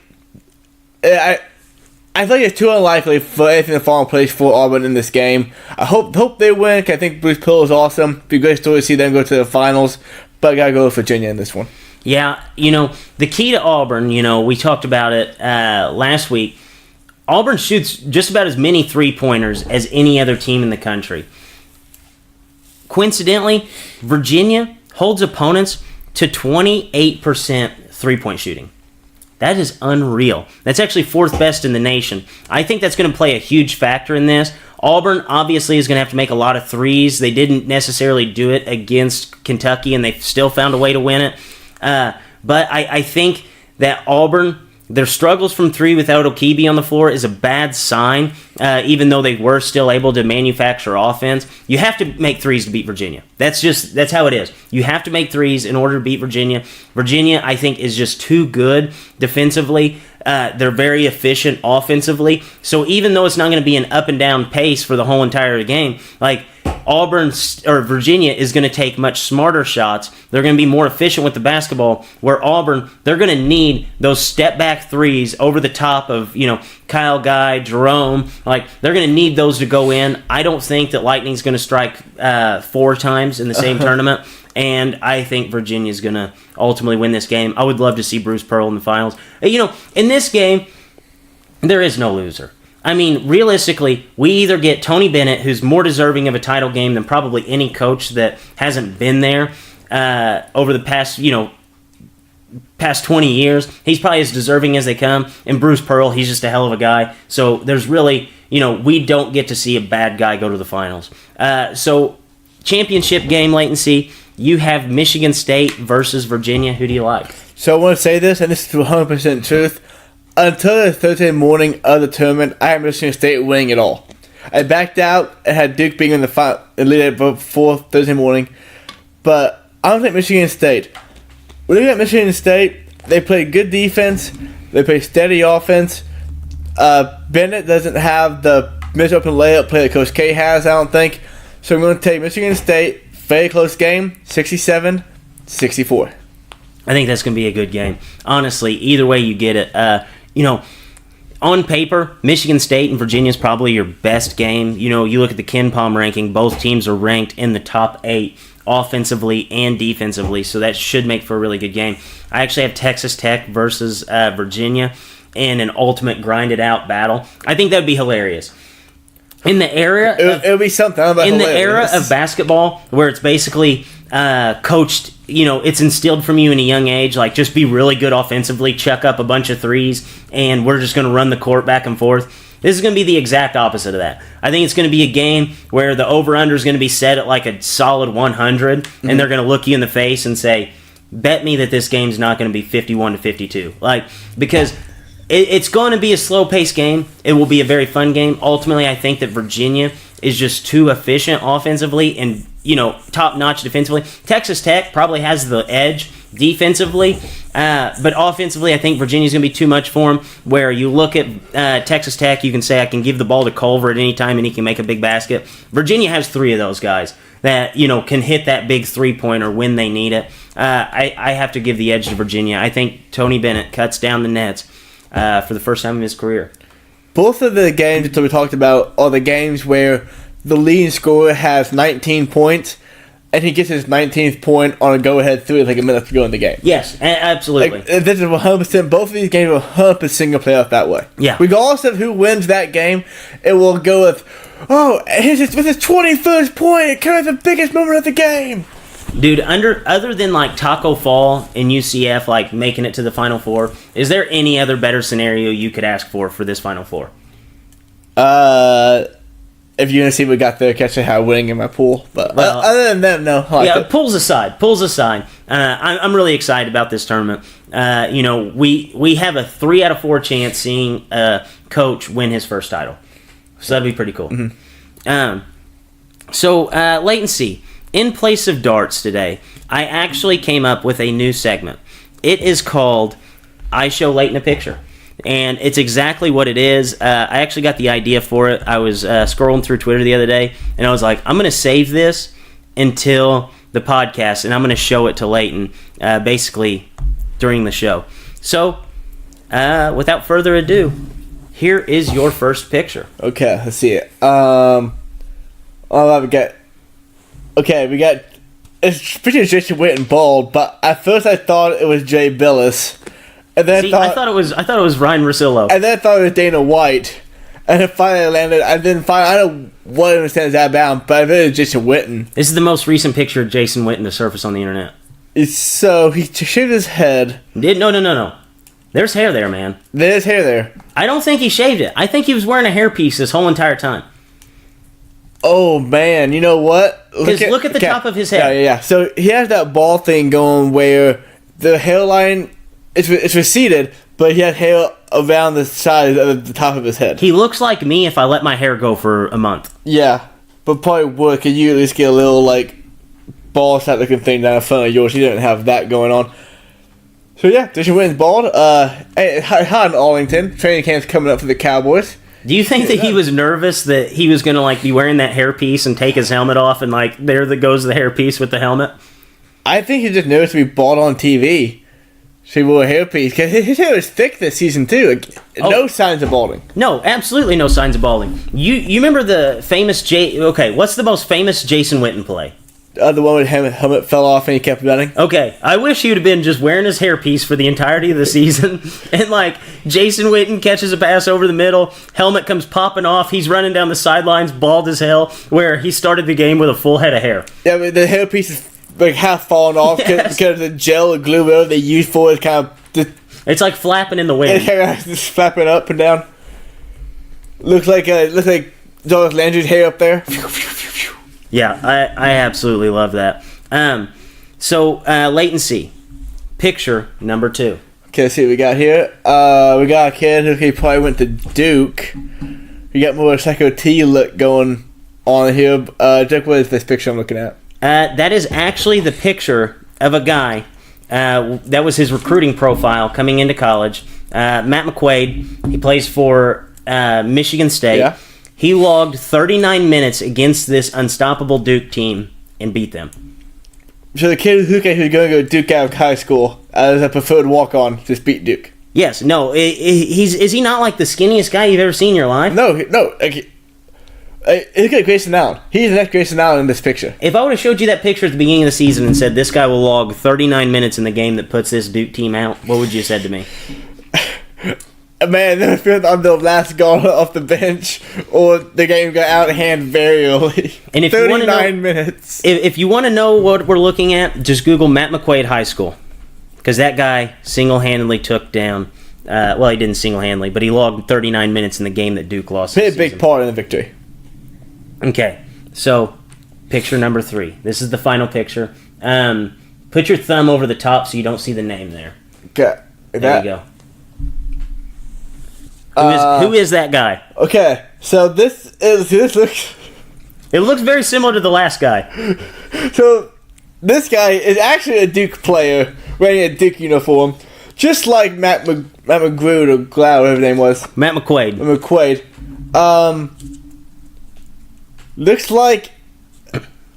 I think it's too unlikely for anything to fall in place for Auburn in this game. I hope they win. I think Bruce Pearl is awesome. It'd be a great story to see them go to the finals. But I got to go with Virginia in this one. Yeah, the key to Auburn, we talked about it last week. Auburn shoots just about as many three-pointers as any other team in the country. Coincidentally, Virginia holds opponents to 28% three-point shooting. That is unreal. That's actually 4th best in the nation. I think that's going to play a huge factor in this. Auburn obviously is going to have to make a lot of threes. They didn't necessarily do it against Kentucky, and they still found a way to win it. But I think that Auburn, their struggles from 3 without Okibi on the floor is a bad sign, even though they were still able to manufacture offense. You have to make threes to beat Virginia. That's how it is. You have to make threes in order to beat Virginia. Virginia, I think, is just too good defensively. They're very efficient offensively. So even though it's not going to be an up and down pace for the whole entire game, like Auburn or Virginia is going to take much smarter shots. They're going to be more efficient with the basketball. Where Auburn, they're going to need those step back threes over the top of, Kyle Guy, Jerome. Like, they're going to need those to go in. I don't think that Lightning's going to strike 4 times in the same tournament. And I think Virginia's going to ultimately win this game. I would love to see Bruce Pearl in the finals. In this game, there is no loser. I mean, realistically, we either get Tony Bennett, who's more deserving of a title game than probably any coach that hasn't been there over the past 20 years. He's probably as deserving as they come. And Bruce Pearl, he's just a hell of a guy. So there's really, we don't get to see a bad guy go to the finals. So championship game, latency. You have Michigan State versus Virginia. Who do you like? So I want to say this, and this is 100% truth. Until the Thursday morning of the tournament, I had Michigan State winning it all. I backed out and had Duke being in the final lead before Thursday morning. But I don't think Michigan State. Looking at Michigan State, they play good defense. They play steady offense. Bennett doesn't have the miss open layup play that Coach K has, I don't think. So I'm going to take Michigan State. Very close game, 67-64. I think that's going to be a good game. Honestly, either way you get it. On paper, Michigan State and Virginia is probably your best game. You look at the KenPom ranking, both teams are ranked in the top 8 offensively and defensively, so that should make for a really good game. I actually have Texas Tech versus Virginia in an ultimate grinded-out battle. I think that would be hilarious. In the era, it'll be something. In the era of basketball, where it's basically coached, it's instilled from you in a young age, like just be really good offensively, chuck up a bunch of threes, and we're just going to run the court back and forth. This is going to be the exact opposite of that. I think it's going to be a game where the over-under is going to be set at like a solid 100, and they're going to look you in the face and say, bet me that this game's not going to be 51-52. Because it's going to be a slow-paced game. It will be a very fun game. Ultimately, I think that Virginia is just too efficient offensively and, top-notch defensively. Texas Tech probably has the edge defensively, but offensively, I think Virginia's going to be too much for them, where you look at Texas Tech, you can say, I can give the ball to Culver at any time and he can make a big basket. Virginia has 3 of those guys that, can hit that big three-pointer when they need it. I have to give the edge to Virginia. I think Tony Bennett cuts down the nets for the first time in his career. Both of the games that we talked about are the games where the leading scorer has 19 points, and he gets his 19th point on a go-ahead 3 with like a minute to go in the game. Yes, absolutely. This is 100%. Both of these games are 100% play out that way. Yeah. Regardless of who wins that game, it will go with, with his 21st point, it kind of the biggest moment of the game. Dude, other than like Taco Fall and UCF like making it to the Final Four, is there any other better scenario you could ask for this Final Four? If you're gonna see what got there, catch how winning in my pool. But other than that, no. Pulls aside. I'm really excited about this tournament. We have a 3 out of 4 chance seeing a coach win his first title, so that'd be pretty cool. Mm-hmm. Latency. In place of darts today, I actually came up with a new segment. It is called I Show Leighton a Picture. And it's exactly what it is. I actually got the idea for it. I was scrolling through Twitter the other day, and I was like, I'm going to save this until the podcast, and I'm going to show it to Leighton basically during the show. So, without further ado, here is your first picture. Okay, let's see it. We got it's pretty Jason Witten bald, but at first I thought it was Jay Billis, and then I thought it was Ryan Russillo, and then I thought it was Dana White, and And it finally landed. I don't know what understands that bound, but I bet it's Jason Witten. This is the most recent picture of Jason Witten to surface on the internet. So he shaved his head. No. There's hair there, man. There's hair there. I don't think he shaved it. I think he was wearing a hairpiece this whole entire time. Oh, man. You know what? Look at the top of his head. Yeah. So he has that ball thing going where the hairline is receded, but he has hair around the side of the top of his head. He looks like me if I let my hair go for a month. Yeah. But probably would. Could you at least get a little, like, ball shot looking thing down in front of yours? He didn't have that going on. So yeah, Jason Witten's bald. Hi in Arlington. Training camp's coming up for the Cowboys. Do you think that he was nervous that he was going to like be wearing that hairpiece and take his helmet off and like there goes the hairpiece with the helmet? I think he just noticed to be bald on TV. So he wore a hairpiece. Because his hair is thick this season too. Like, no signs of balding. No, absolutely no signs of balding. You remember the famous what's the most famous Jason Witten play? The one where his helmet fell off and he kept running. Okay, I wish he would have been just wearing his hairpiece for the entirety of the season. And, like, Jason Witten catches a pass over the middle, helmet comes popping off, he's running down the sidelines, bald as hell, where he started the game with a full head of hair. Yeah, but the hairpiece is, like, half falling off because of the gel or glue whatever they use for it kind of... It's like flapping in the wind. Just flapping up and down. Looks like Jarvis Landry's hair up there. Yeah, I absolutely love that. So, latency. Picture number 2. Okay, let's see what we got here. We got a kid who probably went to Duke. We got more Psycho T look going on here. Jack, what is this picture I'm looking at? That is actually the picture of a guy. That was his recruiting profile coming into college. Matt McQuaid. He plays for Michigan State. Yeah. He logged 39 minutes against this unstoppable Duke team and beat them. So the kid who's going to go to Duke out of high school as a preferred walk-on just beat Duke. Yes, no, is he not like the skinniest guy you've ever seen in your life? No. Look at Grayson Allen. He's the next Grayson Allen in this picture. If I would have showed you that picture at the beginning of the season and said this guy will log 39 minutes in the game that puts this Duke team out, what would you have said to me? Man, I'm the last guy off the bench, or the game got out of hand very early. And if 39 minutes. If you want to know what we're looking at, just Google Matt McQuaid High School. Because that guy single-handedly took down, well, he didn't single-handedly, but he logged 39 minutes in the game that Duke lost. Played a big part in the victory. Okay, so picture number 3. This is the final picture. Put your thumb over the top so you don't see the name there. Okay. There you go. Who is that guy? Okay, so this looks... It looks very similar to the last guy. So, this guy is actually a Duke player wearing a Duke uniform, just like Matt McGrew or Glau, whatever his name was. Matt McQuaid. Looks like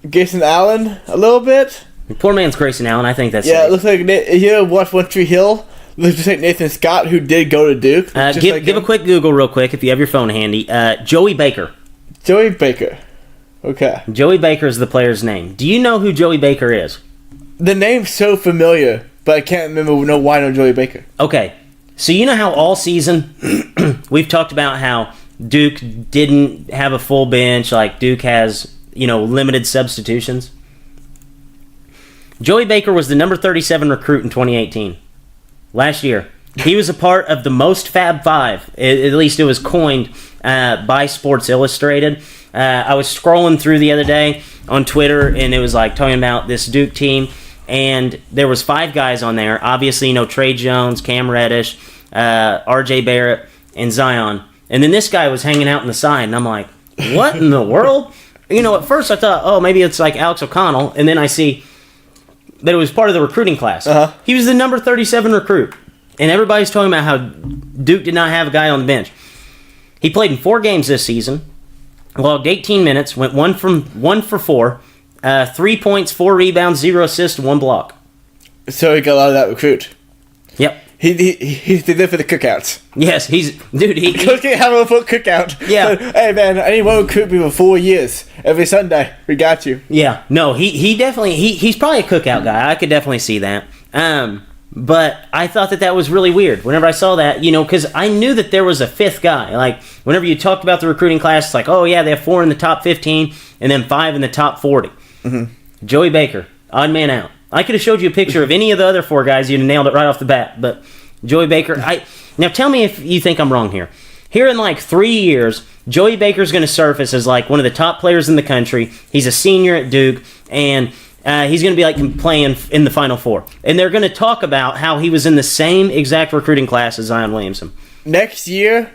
Grayson Allen a little bit. Poor man's Grayson Allen. I think that's it looks like here. Watch One Tree Hill. Looks just like Nathan Scott, who did go to Duke. Give a quick Google real quick if you have your phone handy. Joey Baker. Joey Baker. Okay. Joey Baker is the player's name. Do you know who Joey Baker is? The name's so familiar, but I can't remember why I know Joey Baker. Okay. So you know how all season we've talked about how Duke didn't have a full bench, like Duke has, limited substitutions? Joey Baker was the number 37 recruit in 2018. Last year. He was a part of the most Fab Five. At least it was coined by Sports Illustrated. I was scrolling through the other day on Twitter, and it was like talking about this Duke team, and there was 5 guys on there. Obviously, Trey Jones, Cam Reddish, R.J. Barrett, and Zion. And then this guy was hanging out on the side, and I'm like, what in the world? At first I thought, maybe it's like Alex O'Connell, and then I see that it was part of the recruiting class. Uh-huh. He was the number 37 recruit. And everybody's talking about how Duke did not have a guy on the bench. He played in 4 games this season, logged 18 minutes, went 1 for 4, 3 points, 4 rebounds, 0 assists, 1 block. So he got a lot of that recruit. Yep. He's there for the cookouts. Yes, he Coach can't have a full cookout. Yeah. So, hey man, I need one recruit me for 4 years. Every Sunday, we got you. Yeah. No, he definitely he's probably a cookout guy. I could definitely see that. But I thought that was really weird whenever I saw that, because I knew that there was a fifth guy. Like, whenever you talked about the recruiting class, it's like, oh, yeah, they have 4 in the top 15 and then 5 in the top 40. Mm-hmm. Joey Baker, odd man out. I could have showed you a picture of any of the other 4 guys. You'd have nailed it right off the bat. But Joey Baker, now tell me if you think I'm wrong here. Here in like 3 years, Joey Baker's going to surface as like one of the top players in the country. He's a senior at Duke, and he's going to be like playing in the Final Four. And they're going to talk about how he was in the same exact recruiting class as Zion Williamson. Next 2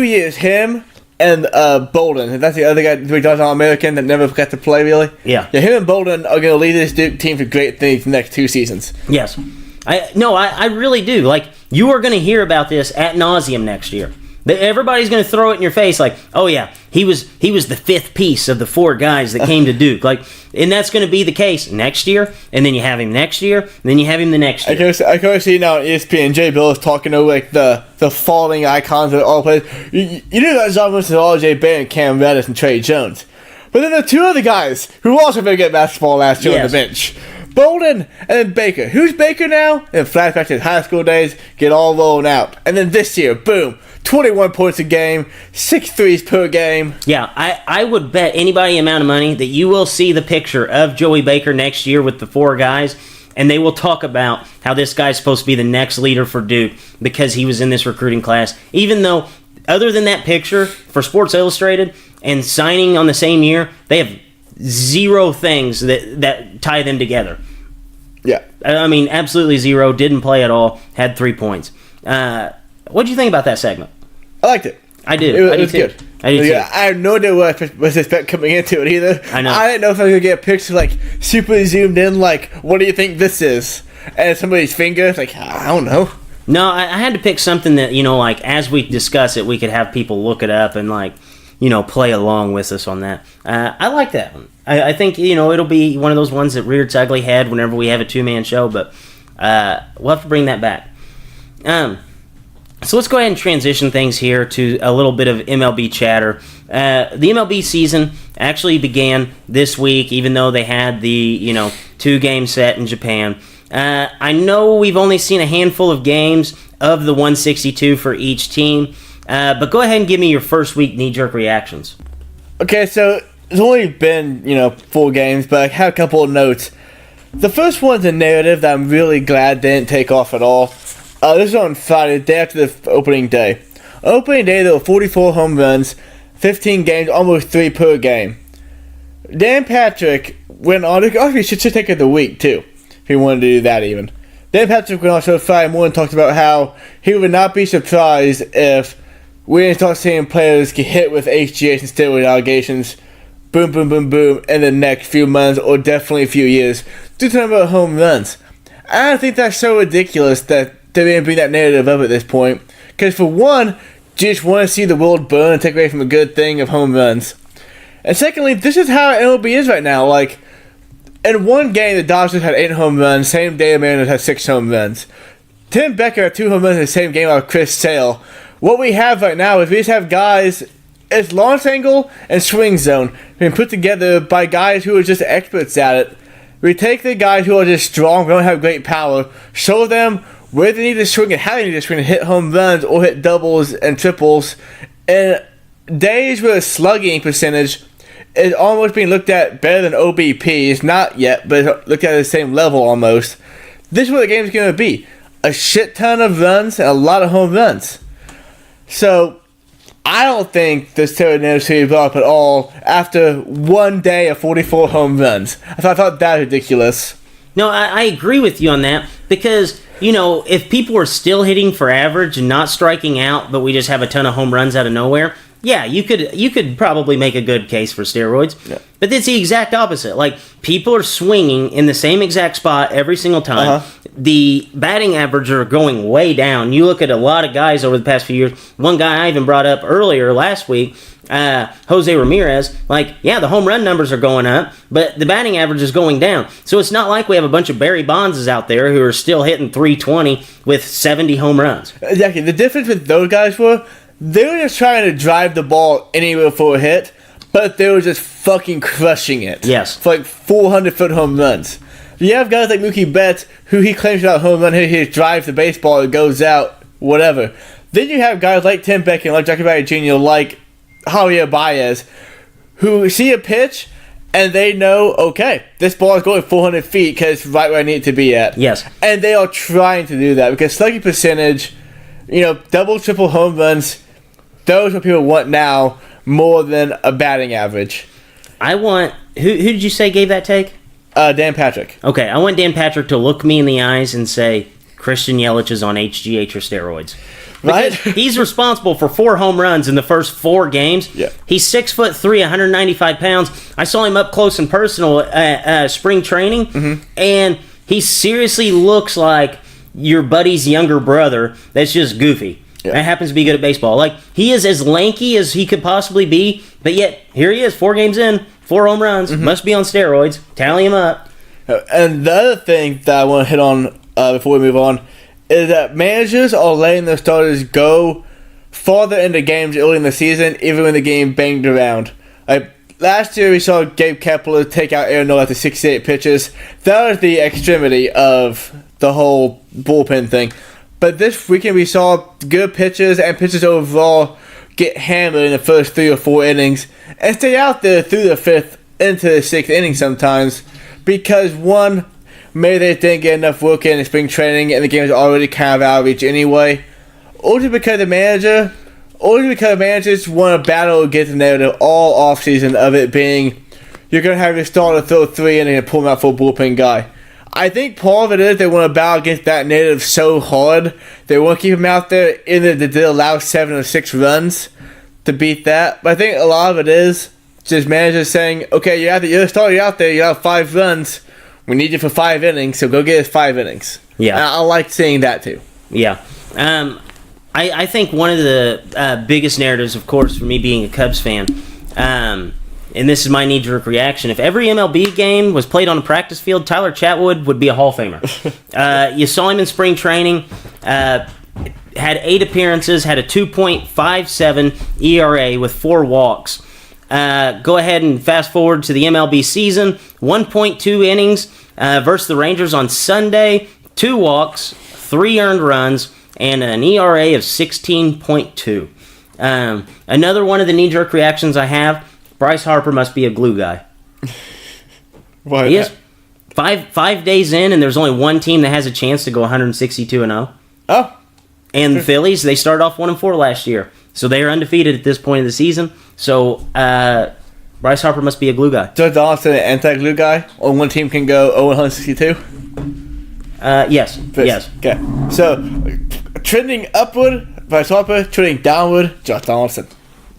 years, him and Bolden, that's the other guy who does All-American that never got to play, really. Yeah, him and Bolden are going to lead this Duke team to great things the next 2 seasons. Yes. I really do. Like, you are going to hear about this ad nauseum next year. Everybody's going to throw it in your face like, oh yeah, he was the 5th piece of the 4 guys that came to Duke. Like, and that's going to be the case next year, and then you have him next year, and then you have him the next year. I can see now on ESPN, Jay Bill is talking over like the falling icons of all players. You know that Zion Williamson, R.J. Barrett, and Cam Reddish, and Trey Jones. But then there are 2 other guys who also very good at basketball last year on the bench. Bolden and then Baker. Who's Baker now? And flashback to his high school days, get all rolled out. And then this year, boom, 21 points a game, 6 threes per game. Yeah, I would bet anybody amount of money that you will see the picture of Joey Baker next year with the 4 guys, and they will talk about how this guy's supposed to be the next leader for Duke because he was in this recruiting class. Even though, other than that picture for Sports Illustrated and signing on the same year, they have 0 things that tie them together. Yeah. I mean, absolutely 0. Didn't play at all. Had 3 points. What did you think about that segment? I liked it. I did. It was good. I did too. I had no idea what I was expecting coming into it either. I know. I didn't know if I was going to get a picture like super zoomed in, like, what do you think this is? And somebody's finger, it's like, I don't know. No, I had to pick something that, like, as we discuss it, we could have people look it up and, like, play along with us on that. I like that one. I think, it'll be one of those ones that reared its ugly head whenever we have a 2-man show, but we'll have to bring that back. So let's go ahead and transition things here to a little bit of MLB chatter. The MLB season actually began this week, even though they had the, 2-game set in Japan. I know we've only seen a handful of games of the 162 for each team, but go ahead and give me your first week knee-jerk reactions. Okay, so it's only been, 4 games, but I have a couple of notes. The first one's a narrative that I'm really glad didn't take off at all. This is on Friday, the day after the opening day. Opening day, there were 44 home runs, 15 games, almost 3 per game. Dan Patrick went on, actually should take it the week too, if he wanted to do that even. Dan Patrick went on show Friday morning and talked about how he would not be surprised if we didn't start seeing players get hit with HGH and steroid allegations, boom, boom, boom, boom, in the next few months or definitely a few years. Do talking about home runs. I don't think that's so ridiculous that they didn't bring that narrative up at this point. Because for one, you just want to see the world burn and take away from a good thing of home runs. And secondly, this is how MLB is right now. Like, in one game, the Dodgers had 8 home runs. Same day, the Mariners had 6 home runs. Tim Becker had 2 home runs in the same game out of Chris Sale. What we have right now is we just have guys, it's launch angle and swing zone, being put together by guys who are just experts at it. We take the guys who are just strong, don't have great power, show them where they need to swing and how they need to swing to hit home runs or hit doubles and triples. And days where the slugging percentage is almost being looked at better than OBP. It's not yet, but it's looked at the same level almost. This is what the game is going to be. A shit ton of runs and a lot of home runs. So, I don't think this narrative should be brought up at all after one day of 44 home runs. I thought that was ridiculous. No, I agree with you on that because, if people are still hitting for average and not striking out, but we just have a ton of home runs out of nowhere, yeah, you could probably make a good case for steroids. Yeah. But it's the exact opposite. Like, people are swinging in the same exact spot every single time. Uh-huh. The batting averages are going way down. You look at a lot of guys over the past few years. One guy I even brought up earlier last week, Jose Ramirez, the home run numbers are going up, but the batting average is going down. So it's not like we have a bunch of Barry Bonds out there who are still hitting 320 with 70 home runs. Exactly. The difference with those guys they were just trying to drive the ball anywhere for a hit, but they were just fucking crushing it. Yes. For 400-foot home runs. You have guys like Mookie Betts, who he claims about home run, he drives the baseball, it goes out, whatever. Then you have guys like Tim Beckham, like Jackie Bradley Jr., like Javier Baez, who see a pitch and they know, okay, this ball is going 400 feet because it's right where I need it to be at. Yes. And they are trying to do that because slugging percentage, double, triple home runs, those are what people want now more than a batting average. I want... Who did you say gave that take? Dan Patrick. Okay, I want Dan Patrick to look me in the eyes and say, Christian Yelich is on HGH or steroids. Right? He's responsible for 4 home runs in the first 4 games. Yeah. He's 6'3", 195 pounds. I saw him up close and personal at spring training, and he seriously looks like your buddy's younger brother that's just goofy. Yeah. That happens to be good at baseball. Like, he is as lanky as he could possibly be, but yet, here he is, 4 games in, 4 home runs, must be on steroids. Tally him up. And the other thing that I want to hit on before we move on is that managers are letting their starters go farther into games early in the season, even when the game banged around. Like, last year we saw Gabe Kepler take out Aaron Nola after 68 pitches. That was the extremity of the whole bullpen thing. But this weekend we saw good pitchers and pitchers overall get hammered in the first 3 or 4 innings and stay out there through the 5th into the 6th inning sometimes because, one, maybe they didn't get enough work in spring training and the game was already kind of out of reach anyway, or just because the managers want to battle against the narrative all offseason of it being you're going to have your starter throw 3 innings and pull him out for a bullpen guy. I think part of it is they want to battle against that narrative so hard. They want to keep him out there in the to allow 7 or 6 runs to beat that. But I think a lot of it is just managers saying, okay, you're a starter out there, you have 5 runs. We need you for 5 innings, so go get us 5 innings. Yeah. And I like seeing that too. Yeah. I think one of the biggest narratives, of course, for me being a Cubs fan, and this is my knee-jerk reaction, if every MLB game was played on a practice field, Tyler Chatwood would be a Hall of Famer. You saw him in spring training, had 8 appearances, had a 2.57 ERA with 4 walks. Go ahead and fast forward to the MLB season, 1.2 innings versus the Rangers on Sunday, 2 walks, 3 earned runs, and an ERA of 16.2. Another one of the knee-jerk reactions I have, Bryce Harper must be a glue guy. Why? He is 5 days in, and there's only one team that has a chance to go 162-0. Oh. And the Phillies, they started off 1-4 last year. So they are undefeated at this point of the season. So Bryce Harper must be a glue guy. Joe Donaldson, an anti-glue guy? Only one team can go 0-162? Yes. Yes. Okay. So, trending upward, Bryce Harper. Trending downward, Josh Donaldson.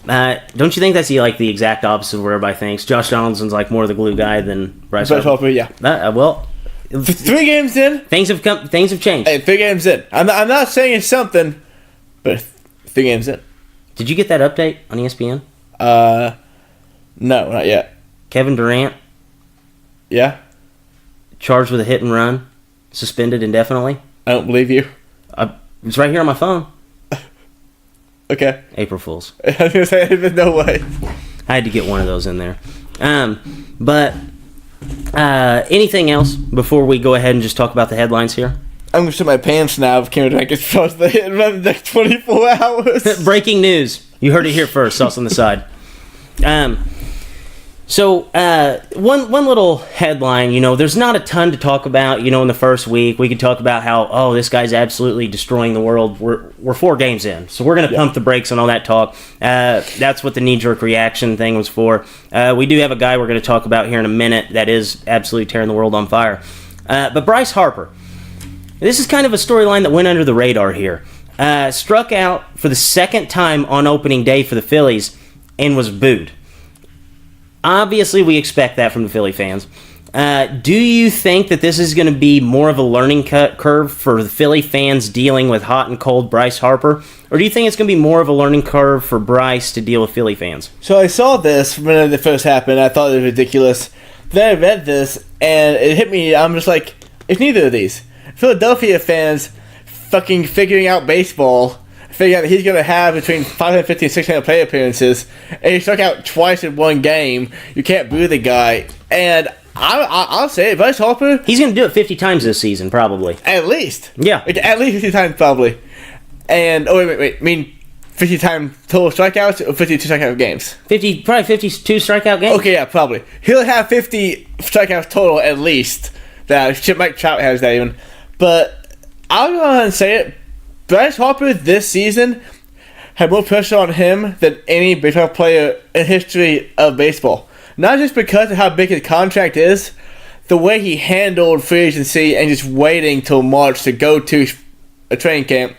Don't you think that's the exact opposite of what everybody thinks? Josh Donaldson's like more the glue guy than Bryce Harper. Yeah. Well, 3 games in, things have changed. Hey, 3 games in. I'm not saying it's something, but 3 games in. Did you get that update on ESPN? No, not yet. Kevin Durant. Yeah. Charged with a hit and run, suspended indefinitely. I don't believe you. It's right here on my phone. Okay. April Fools. I was gonna say there's no way. I had to get one of those in there. But anything else before we go ahead and just talk about the headlines here? I'm going to shit my pants now if Cameron Durant gets charged the hit and run the next 24 hours. Breaking news. You heard it here first. Sauce on the side. So one little headline, there's not a ton to talk about, in the first week. We could talk about how, this guy's absolutely destroying the world. We're 4 games in, so we're going to pump the brakes on all that talk. That's what the knee-jerk reaction thing was for. We do have a guy we're going to talk about here in a minute that is absolutely tearing the world on fire. But Bryce Harper, this is kind of a storyline that went under the radar here. Struck out for the 2nd time on opening day for the Phillies and was booed. Obviously, we expect that from the Philly fans. Do you think that this is going to be more of a learning curve for the Philly fans dealing with hot and cold Bryce Harper? Or do you think it's going to be more of a learning curve for Bryce to deal with Philly fans? So I saw this when it first happened. I thought it was ridiculous. Then I read this, and it hit me. I'm just like, it's neither of these. Philadelphia fans fucking figuring out baseball, figuring out that he's going to have between 550 and 600 play appearances, and he struck out twice in one game. You can't boo the guy. And I'll say it. Bryce Harper, He's going to do it 50 times this season, probably. at least. Yeah. Like, at least 50 times, probably. And, wait. I mean, 50 times total strikeouts or 52 strikeout games? Probably 52 strikeout games. Okay, yeah, probably. He'll have 50 strikeouts total at least. That Mike Trout has that even. But I'll go ahead and say it. Bryce Harper this season had more pressure on him than any baseball player in history of baseball. Not just because of how big his contract is, the way he handled free agency and just waiting till March to go to a training camp.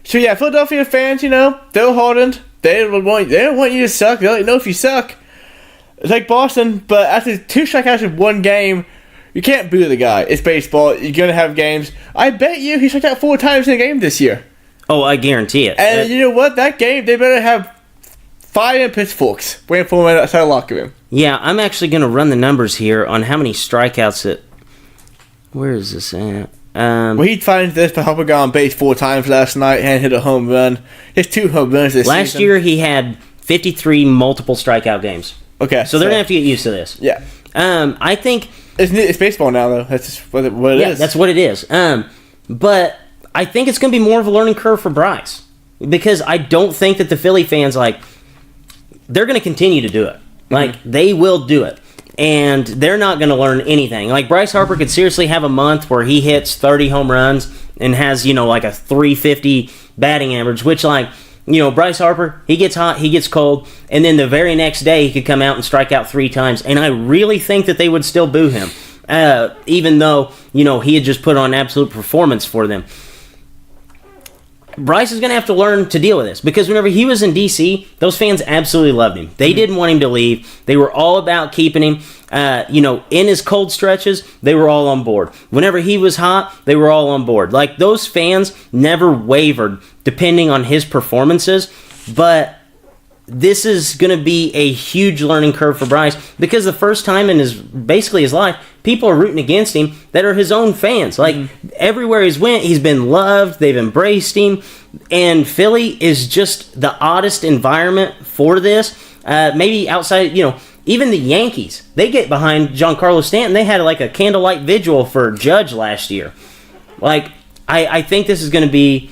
So yeah, Philadelphia fans, they're hardened. They don't want you to suck. They don't know if you suck. It's like Boston, but after 2 strikeouts in one game, you can't boo the guy. It's baseball. You're gonna have games. I bet you he struck out 4 times in a game this year. Oh, I guarantee it. And you know what? That game, they better have 5 pitchforks waiting for him outside the locker room. Yeah, I'm actually going to run the numbers here on how many strikeouts that... Where is this at? Well, he finds this, but Harper got on base 4 times last night and hit a home run. He has 2 home runs this season. Last year, he had 53 multiple strikeout games. Okay. So they're going to have to get used to this. Yeah. I think... It's baseball now, though. That's just what it is. Yeah, that's what it is. But I think it's going to be more of a learning curve for Bryce. Because I don't think that the Philly fans, they're going to continue to do it. They will do it. And they're not going to learn anything. Bryce Harper could seriously have a month where he hits 30 home runs and has, a 350 batting average, which, Bryce Harper, he gets hot, he gets cold, and then the very next day he could come out and strike out 3 times. And I really think that they would still boo him, even though, he had just put on an absolute performance for them. Bryce is going to have to learn to deal with this because whenever he was in D.C., those fans absolutely loved him. They didn't want him to leave. They were all about keeping him. In his cold stretches, they were all on board. Whenever he was hot, they were all on board. Those fans never wavered depending on his performances, but this is going to be a huge learning curve for Bryce because the first time in his life, people are rooting against him that are his own fans. Everywhere he's went, he's been loved. They've embraced him. And Philly is just the oddest environment for this. Maybe outside, even the Yankees, they get behind Giancarlo Stanton. They had a candlelight vigil for Judge last year. I think this is going to be...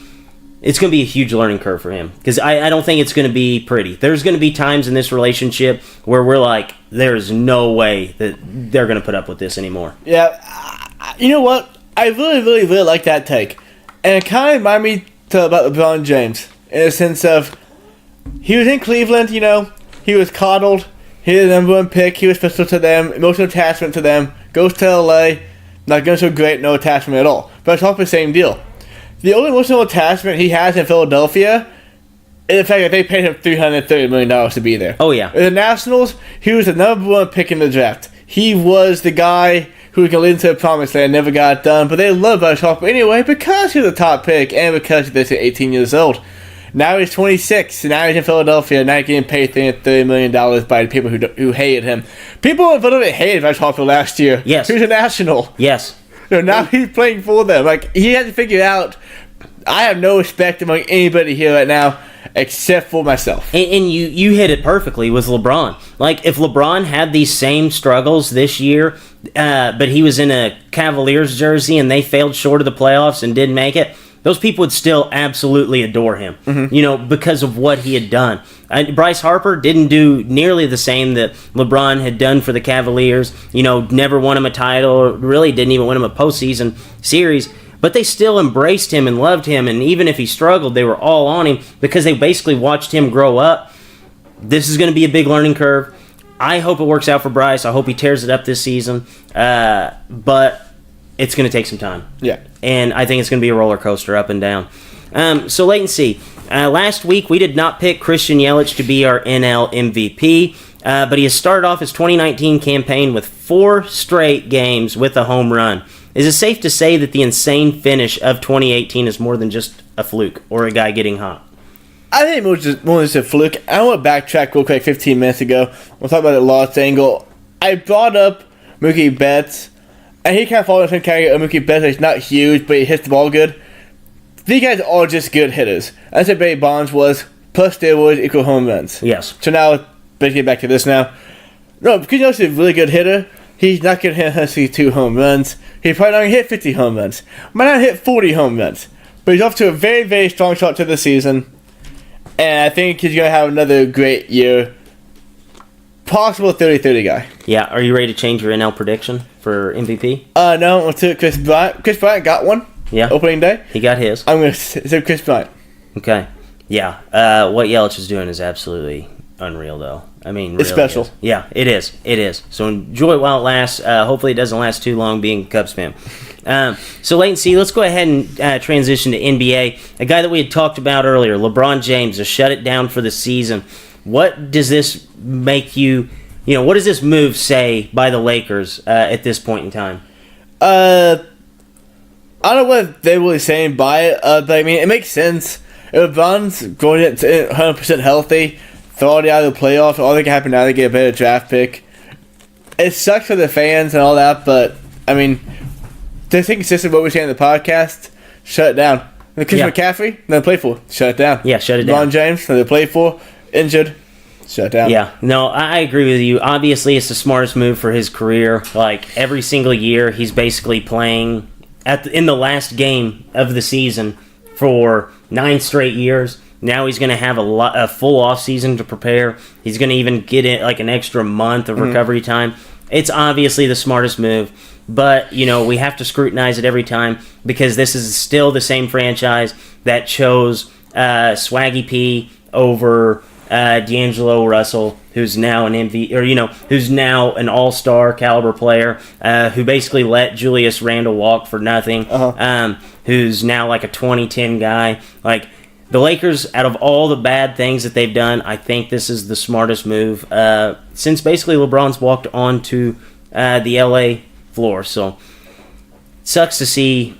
It's going to be a huge learning curve for him because I don't think it's going to be pretty. There's going to be times in this relationship where we're there's no way that they're going to put up with this anymore. Yeah, you know what? I really, really, really like that take. And it kind of reminded me about LeBron James in the sense of he was in Cleveland, he was coddled, he was the number 1 pick, he was special to them, emotional attachment to them, goes to LA, not going so great, no attachment at all. But it's all the same deal. The only emotional attachment he has in Philadelphia is the fact that they paid him $330 million to be there. Oh, yeah. The Nationals, he was the number 1 pick in the draft. He was the guy who was going to lead into the promised land, never got it done, but they love Bryce Harper anyway because he was a top pick and because he's 18 years old. Now he's 26, and now he's in Philadelphia, now he's getting paid $330 million by the people who hated him. People in Philadelphia hated Bryce Harper last year. Yes. He was a National. Yes. Now he's playing for them. He had to figure out, I have no respect among anybody here right now except for myself. And you hit it perfectly with LeBron. If LeBron had these same struggles this year, but he was in a Cavaliers jersey and they failed short of the playoffs and didn't make it, those people would still absolutely adore him, because of what he had done. Bryce Harper didn't do nearly the same that LeBron had done for the Cavaliers. Never won him a title, really didn't even win him a postseason series. But they still embraced him and loved him, and even if he struggled, they were all on him because they basically watched him grow up. This is going to be a big learning curve. I hope it works out for Bryce. I hope he tears it up this season. But it's going to take some time. Yeah. And I think it's going to be a roller coaster up and down. So wait and see. Last week, we did not pick Christian Yelich to be our NL MVP, but he has started off his 2019 campaign with 4 straight games with a home run. Is it safe to say that the insane finish of 2018 is more than just a fluke or a guy getting hot? I think it was just more than just a fluke. I want to backtrack real quick 15 minutes ago. We'll talk about the lost angle. I brought up Mookie Betts, and he kind of falls in the same category of Mookie Betts. He's not huge, but he hits the ball good. These guys are all just good hitters. That's what Barry Bonds was, plus steroids equal home runs. Yes. So now, basically back to this now. No, because Yelich is a really good hitter, he's not going to hit 162 home runs. He's probably not going to hit 50 home runs. Might not hit 40 home runs. But he's off to a very, very strong start to the season. And I think he's going to have another great year. Possible 30-30 guy. Yeah, are you ready to change your NL prediction for MVP? No, we'll do Chris Bryant. Chris Bryant got one. Yeah. Opening day. He got his. I'm going to say Chris Bryant. Okay. Yeah. What Yelich is doing is absolutely unreal, though. I mean, it's really special. Is. Yeah, it is. It is. So enjoy it while it lasts. Hopefully it doesn't last too long being a Cubs fan. So Leighton C, let's go ahead and transition to NBA. A guy that we had talked about earlier, LeBron James, has shut it down for the season. What does this make you, what does this move say by the Lakers at this point in time? I don't know what they're really saying by it, but I mean, it makes sense. If LeBron's going to 100% healthy, they're already out of the playoffs, all that can happen now, they get a better draft pick. It sucks for the fans and all that, but, I mean, to stay consistent with what we're saying in the podcast, shut it down. And Chris McCaffrey, nothing to play for, shut it down. Yeah, shut it down. LeBron James, nothing to play for, injured, shut it down. Yeah, no, I agree with you. Obviously, it's the smartest move for his career. Like, every single year, he's basically playing in the last game of the season for 9 straight years. Now he's going to have a full off season to prepare. He's going to even get it like an extra month of recovery time. It's obviously the smartest move, but we have to scrutinize it every time because this is still the same franchise that chose Swaggy P over D'Angelo Russell, who's now an MVP, or who's now an all-star caliber player, who basically let Julius Randle walk for nothing, who's now like a 2010 guy. Like, the Lakers, out of all the bad things that they've done, I think this is the smartest move since basically LeBron's walked onto the LA floor. So, sucks to see.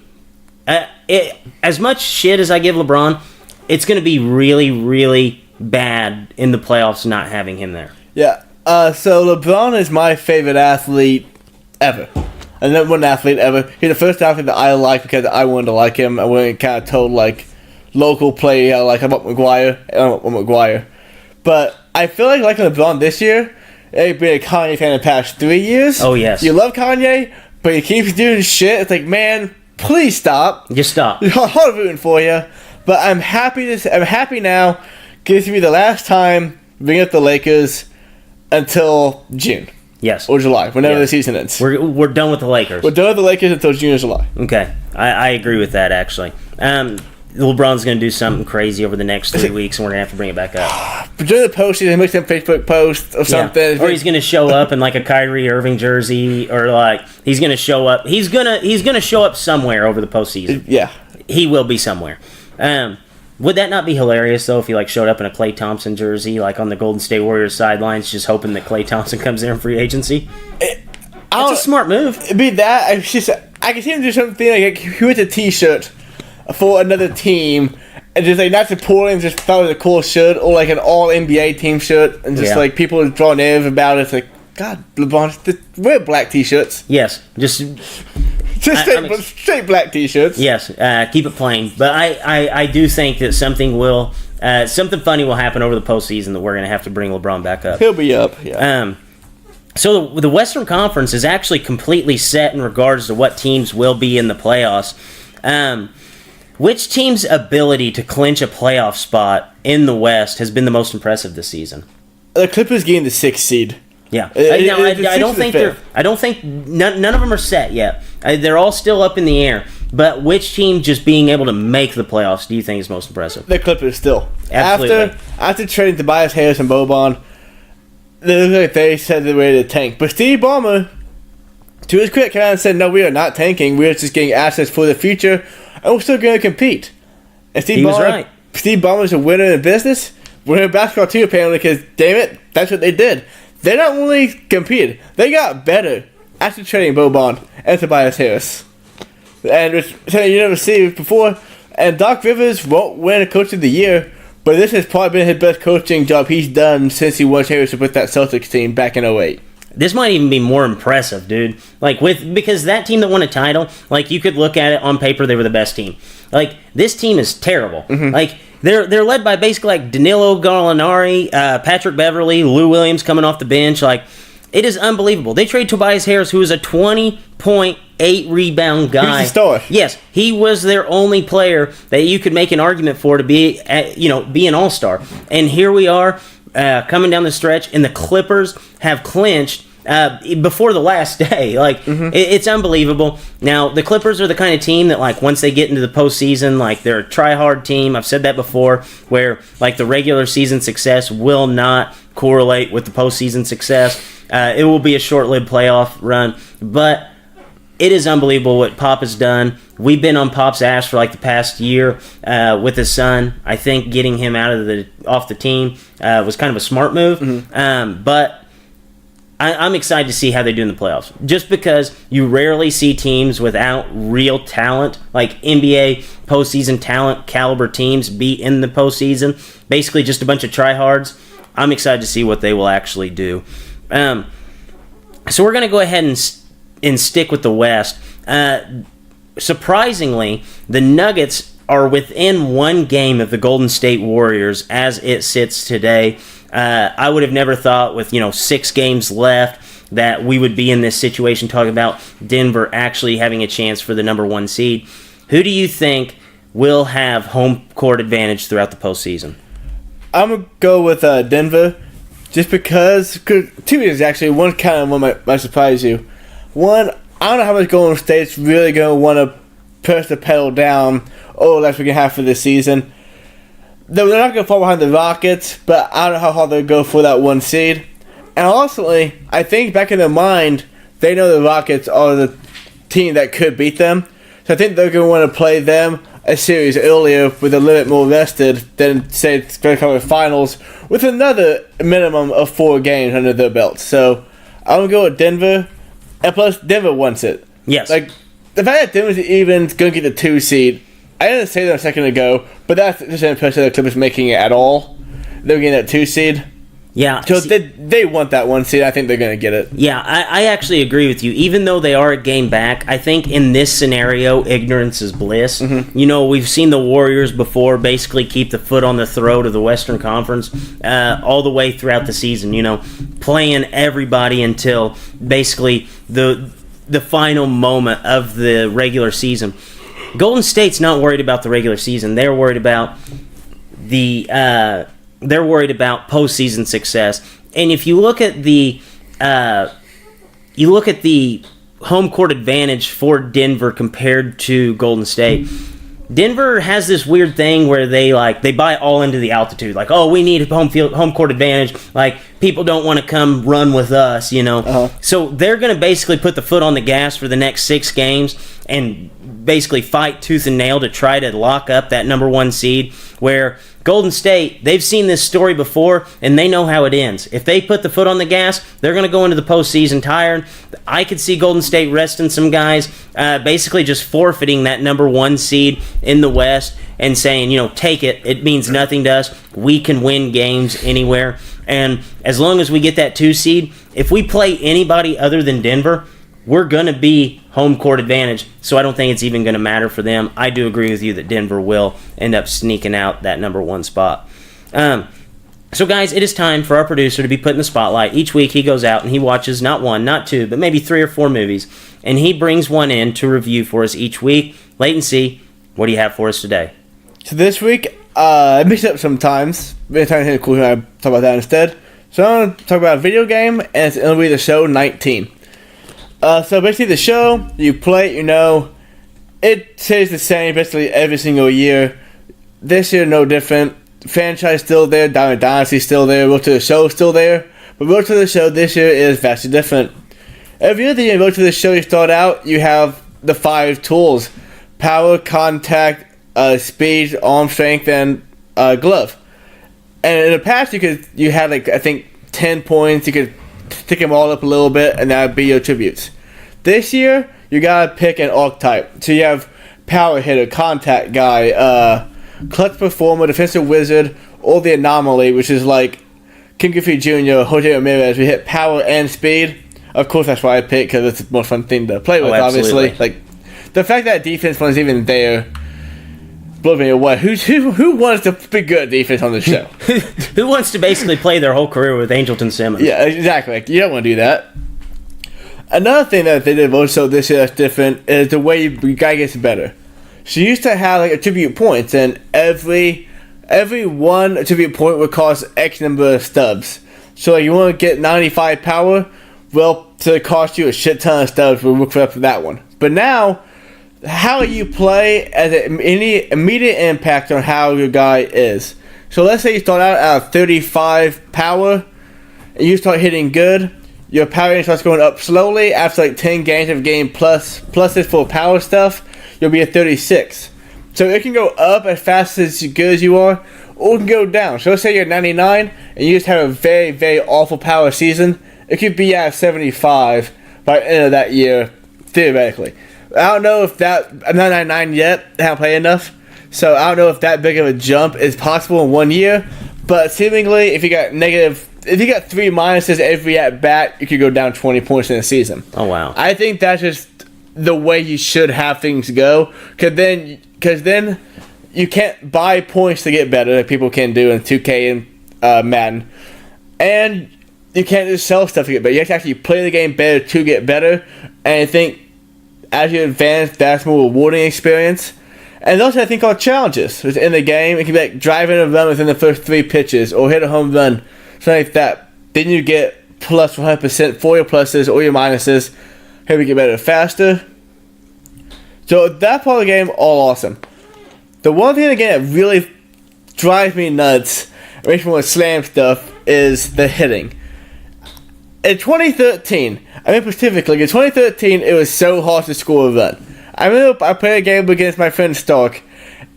As much shit as I give LeBron, it's going to be really, really bad in the playoffs not having him there. Yeah. So LeBron is my favorite athlete ever. And number one athlete ever. He's the first athlete that I like because I wanted to like him. I went kind of told local play I want McGuire. But I feel like liking LeBron this year, I've been a Kanye fan the past 3 years. Oh yes. You love Kanye, but he keeps doing shit. It's like, man, please stop. Just stop. I'm hard rooting for you. But I'm happy now. Gives me the last time bring up the Lakers until June. Yes. Or July, whenever the season ends. We're done with the Lakers. We're done with the Lakers until June or July. Okay. I agree with that, actually. LeBron's going to do something crazy over the next 3 weeks, and we're going to have to bring it back up. But during the postseason, he makes some Facebook post or something. Yeah. Or he's going to show up in like a Kyrie Irving jersey, or like he's going to show up. He's gonna show up somewhere over the postseason. Yeah. He will be somewhere. Would that not be hilarious, though, if he showed up in a Klay Thompson jersey, on the Golden State Warriors sidelines, just hoping that Klay Thompson comes there in free agency? That's a smart move. It'd be that. I can see him do something like he wears a T-shirt for another team, and just not supporting, just thought it was a cool shirt, or an All-NBA team shirt, and just people draw names about it. It's like, God, LeBron, wear black T-shirts. Yes, just straight black T-shirts. Yes, keep it plain. But I do think that something funny will happen over the postseason that we're going to have to bring LeBron back up. He'll be up, yeah. So the Western Conference is actually completely set in regards to what teams will be in the playoffs. Which team's ability to clinch a playoff spot in the West has been the most impressive this season? The Clippers getting the 6th seed. Yeah, I don't think none of them are set yet. They're all still up in the air. But which team just being able to make the playoffs do you think is most impressive? The Clippers still. Absolutely. After trading Tobias Harris and Boban, they look like they said they were ready to tank. But Steve Ballmer, to his credit, came out and said, "No, we are not tanking. We are just getting assets for the future, and we're still going to compete." And He was right. Steve Ballmer's a winner in business, winner in basketball too, apparently, because damn it, that's what they did. They not only competed, they got better after trading Boban and Tobias Harris. And it's something you never see before. And Doc Rivers won't win a Coach of the Year, but this has probably been his best coaching job he's done since he was Harris with that Celtics team back in 2008. This might even be more impressive, dude. Because that team that won a title, you could look at it on paper, they were the best team. This team is terrible. Mm-hmm. They're led by basically Danilo Gallinari, Patrick Beverly, Lou Williams coming off the bench. It is unbelievable. They trade Tobias Harris, who is a 20.8 rebound guy. He was the star. Yes, he was their only player that you could make an argument for to be an all-star. And here we are coming down the stretch, and the Clippers have clinched before the last day. It's unbelievable. Now, the Clippers are the kind of team that, once they get into the postseason, they're a try-hard team. I've said that before, where, the regular season success will not correlate with the postseason success. It will be a short-lived playoff run, but it is unbelievable what Pop has done. We've been on Pop's ass for the past year with his son. I think getting him off the team was kind of a smart move, but I'm excited to see how they do in the playoffs. Just because you rarely see teams without real talent, like NBA postseason talent caliber teams, be in the postseason. Basically, just a bunch of tryhards. I'm excited to see what they will actually do. So we're going to go ahead and stick with the West. Surprisingly, the Nuggets are within one game of the Golden State Warriors as it sits today. I would have never thought with 6 games left that we would be in this situation talking about Denver actually having a chance for the number 1 seed. Who do you think will have home court advantage throughout the postseason? I'm going to go with Denver just because 2 reasons actually. One might surprise you. One, I don't know how much Golden State's really going to want to press the pedal down last week and a half of this season. They're not going to fall behind the Rockets, but I don't know how hard they'll go for that 1 seed. And ultimately, I think back in their mind, they know the Rockets are the team that could beat them. So I think they're going to want to play them a series earlier with a little bit more rested than, say, the finals with another minimum of 4 games under their belt. So I'm going to go with Denver, and plus Denver wants it. Yes. The fact that Denver's even going to get the 2 seed, I didn't say that a second ago, but that's just an impression of the Clippers making it at all. They're getting that 2 seed. Yeah. So they want that 1 seed. I think they're going to get it. Yeah, I actually agree with you. Even though they are a game back, I think in this scenario, ignorance is bliss. We've seen the Warriors before basically keep the foot on the throat of the Western Conference all the way throughout the season, playing everybody until basically the final moment of the regular season. Golden State's not worried about the regular season. They're worried about postseason success. And if you look at the home court advantage for Denver compared to Golden State, Denver has this weird thing where they buy all into the altitude. We need home court advantage. People don't want to come run with us, So they're going to basically put the foot on the gas for the next 6 games and basically fight tooth and nail to try to lock up that number 1 seed. Where Golden State, they've seen this story before, and they know how it ends. If they put the foot on the gas, they're going to go into the postseason tired. I could see Golden State resting some guys, basically just forfeiting that number 1 seed in the West and saying, take it. It means nothing to us. We can win games anywhere. And as long as we get that 2 seed, if we play anybody other than Denver, we're going to be home court advantage, so I don't think it's even going to matter for them. I do agree with you that Denver will end up sneaking out that number 1 spot. So, guys, it is time for our producer to be put in the spotlight. Each week he goes out and he watches not 1, not 2, but maybe 3 or 4 movies, and he brings one in to review for us each week. Latency, what do you have for us today? So this week, I mixed it up sometimes. Maybe it's cool I talk about that instead. So I'm going to talk about a video game, and it's going to be the show 19. So basically the show, you play it, it stays the same basically every single year. This year, no different. Franchise still there, Diamond Dynasty still there, Road to the Show still there. But Road to the Show this year is vastly different. Every other year, Road to the Show, you start out, you have the 5 tools. Power, contact, speed, arm strength, and glove. And in the past, you had I think 10 points, you could stick them all up a little bit, and that would be your tributes. This year, you gotta pick an archetype. So you have power hitter, contact guy, clutch performer, defensive wizard, or the anomaly, which is like King Griffey Jr., Jose Ramirez. We hit power and speed. Of course, that's why I picked, because it's the most fun thing to play with, obviously. The fact that defense one is even there, blow me away. Who wants to be good at defense on the show? Who wants to basically play their whole career with Angelton Simmons? Yeah, exactly. Like, you don't want to do that. Another thing that they did also this year that's different is the way you guy gets better. So you used to have like attribute points, and every one attribute point would cost X number of stubs. So like, you want to get 95 power, well, so it cost you a shit ton of stubs. We'll look for that one. But now, how you play has any immediate impact on how your guy is. So let's say you start out at 35 power, and you start hitting good. Your power rating starts going up slowly. After like 10 games of game pluses for power stuff, you'll be at 36. So it can go up as fast as good as you are, or it can go down. So let's say you're 99 and you just have a very, very awful power season. It could be at 75 by the end of that year, theoretically. I don't know if I'm not 99 yet. I haven't played enough. So I don't know if that big of a jump is possible in 1 year. But seemingly, if you got 3 minuses every at bat, you could go down 20 points in a season. Oh, wow. I think that's just the way you should have things go. Because then you can't buy points to get better, like people can do in 2K and Madden. And you can't just sell stuff to get better. You have to actually play the game better to get better. And I think as you advance, that's a more rewarding experience. And also, I think called challenges within the game. It can be like drive in a run within the first 3 pitches, or hit a home run, something like that. Then you get plus 100% for your pluses or your minuses. Here we get better faster. So that part of the game, all awesome. The one thing again that really drives me nuts, makes me want to slam stuff, is the hitting. In 2013, specifically, in 2013, it was so hard to score a run. I remember I played a game against my friend Stark.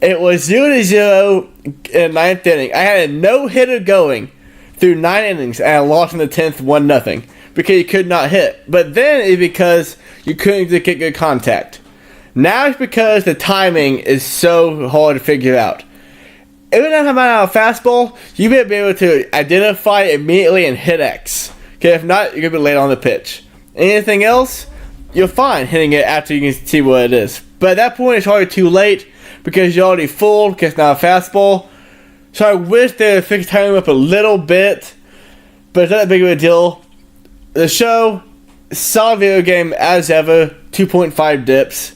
It was 0-0 in the 9th inning. I had a no-hitter going through 9 innings, and I lost in the 10th 1-0 because you could not hit. But then it's because you couldn't get good contact. Now it's because the timing is so hard to figure out. Even if I'm out of a fastball, you better be able to identify it immediately and hit X. Okay, if not, you're going to be late on the pitch. Anything else, you're fine hitting it after you can see what it is. But at that point, it's already too late because you're already full because it's not a fastball. So I wish they would fix timing up a little bit, but it's not that big of a deal. The show, solid video game as ever, 2.5 dips.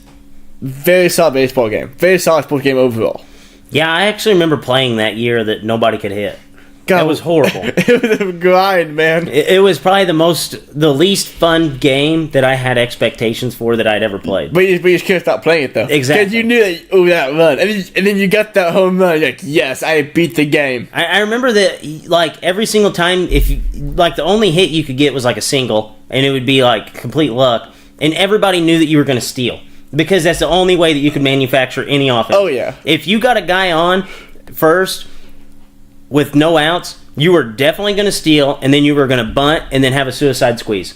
Very solid baseball game. Very solid sports game overall. Yeah, I actually remember playing that year that nobody could hit. God, that was horrible. It was a grind, man. It was probably the least fun game that I had expectations for that I'd ever played. But you just couldn't stop playing it, though. Exactly. Because you knew that run. And then you got that home run. You're like, yes, I beat the game. I remember that, like, every single time, the only hit you could get was, like, a single, and it would be, like, complete luck. And everybody knew that you were going to steal. Because that's the only way that you could manufacture any offense. Oh, yeah. If you got a guy on first with no outs, you were definitely going to steal, and then you were going to bunt, and then have a suicide squeeze.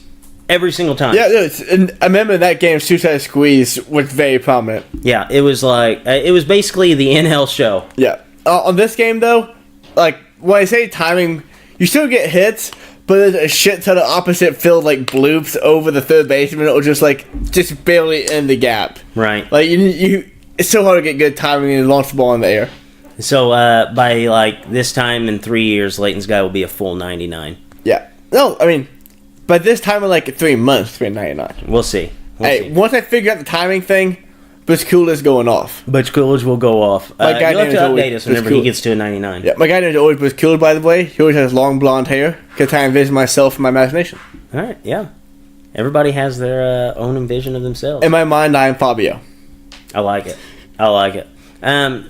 Every single time. Yeah, and I remember that game, suicide squeeze was very prominent. Yeah, it was like, it was basically the NL show. Yeah. On this game, though, like, when I say timing, you still get hits, but there's a shit ton of opposite field, like, bloops over the third baseman, or just barely in the gap. Right. Like, it's so hard to get good timing and launch the ball in the air. So, by, like, this time in 3 years, Leighton's guy will be a full 99. Yeah. No, I mean, by this time in, like, 3 months, to be 99. We'll see. Once I figure out the timing thing, Butch Coolidge going off. Butch Coolidge will go off. You'll have to update us whenever he gets to a 99. Yeah, my guy named always Butch Coolidge, by the way. He always has long blonde hair. Because I envision myself in my imagination. All right, yeah. Everybody has their own envision of themselves. In my mind, I am Fabio. I like it.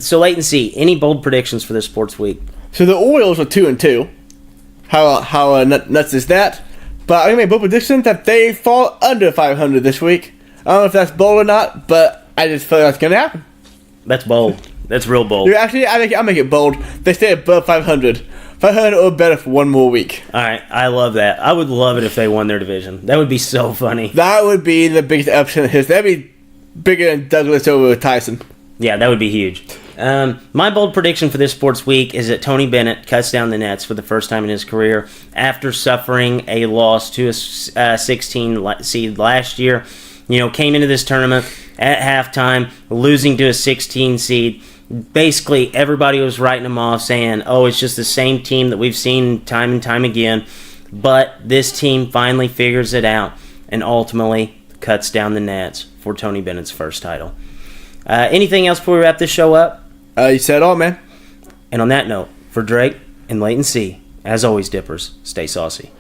So, Leighton C., any bold predictions for this sports week? So the Orioles are 2-2. How nuts is that? But I'm going to make a bold prediction that they fall under 500 this week. I don't know if that's bold or not, but I just feel that's going to happen. That's bold. That's real bold. Actually, I'll make it bold. They stay above 500. 500 or better for one more week. All right, I love that. I would love it if they won their division. That would be so funny. That would be the biggest upset of his. That'd be bigger than Douglas over Tyson. Yeah, that would be huge. My bold prediction for this sports week is that Tony Bennett cuts down the nets for the first time in his career after suffering a loss to a 16 seed last year. Came into this tournament at halftime, losing to a 16 seed. basically everybody was writing them off, saying, oh, it's just the same team that we've seen time and time again. But this team finally figures it out and ultimately cuts down the nets for Tony Bennett's first title. Anything else before we wrap this show up? You said it all, man. And on that note, for Drake and Leighton C., as always, Dippers, stay saucy.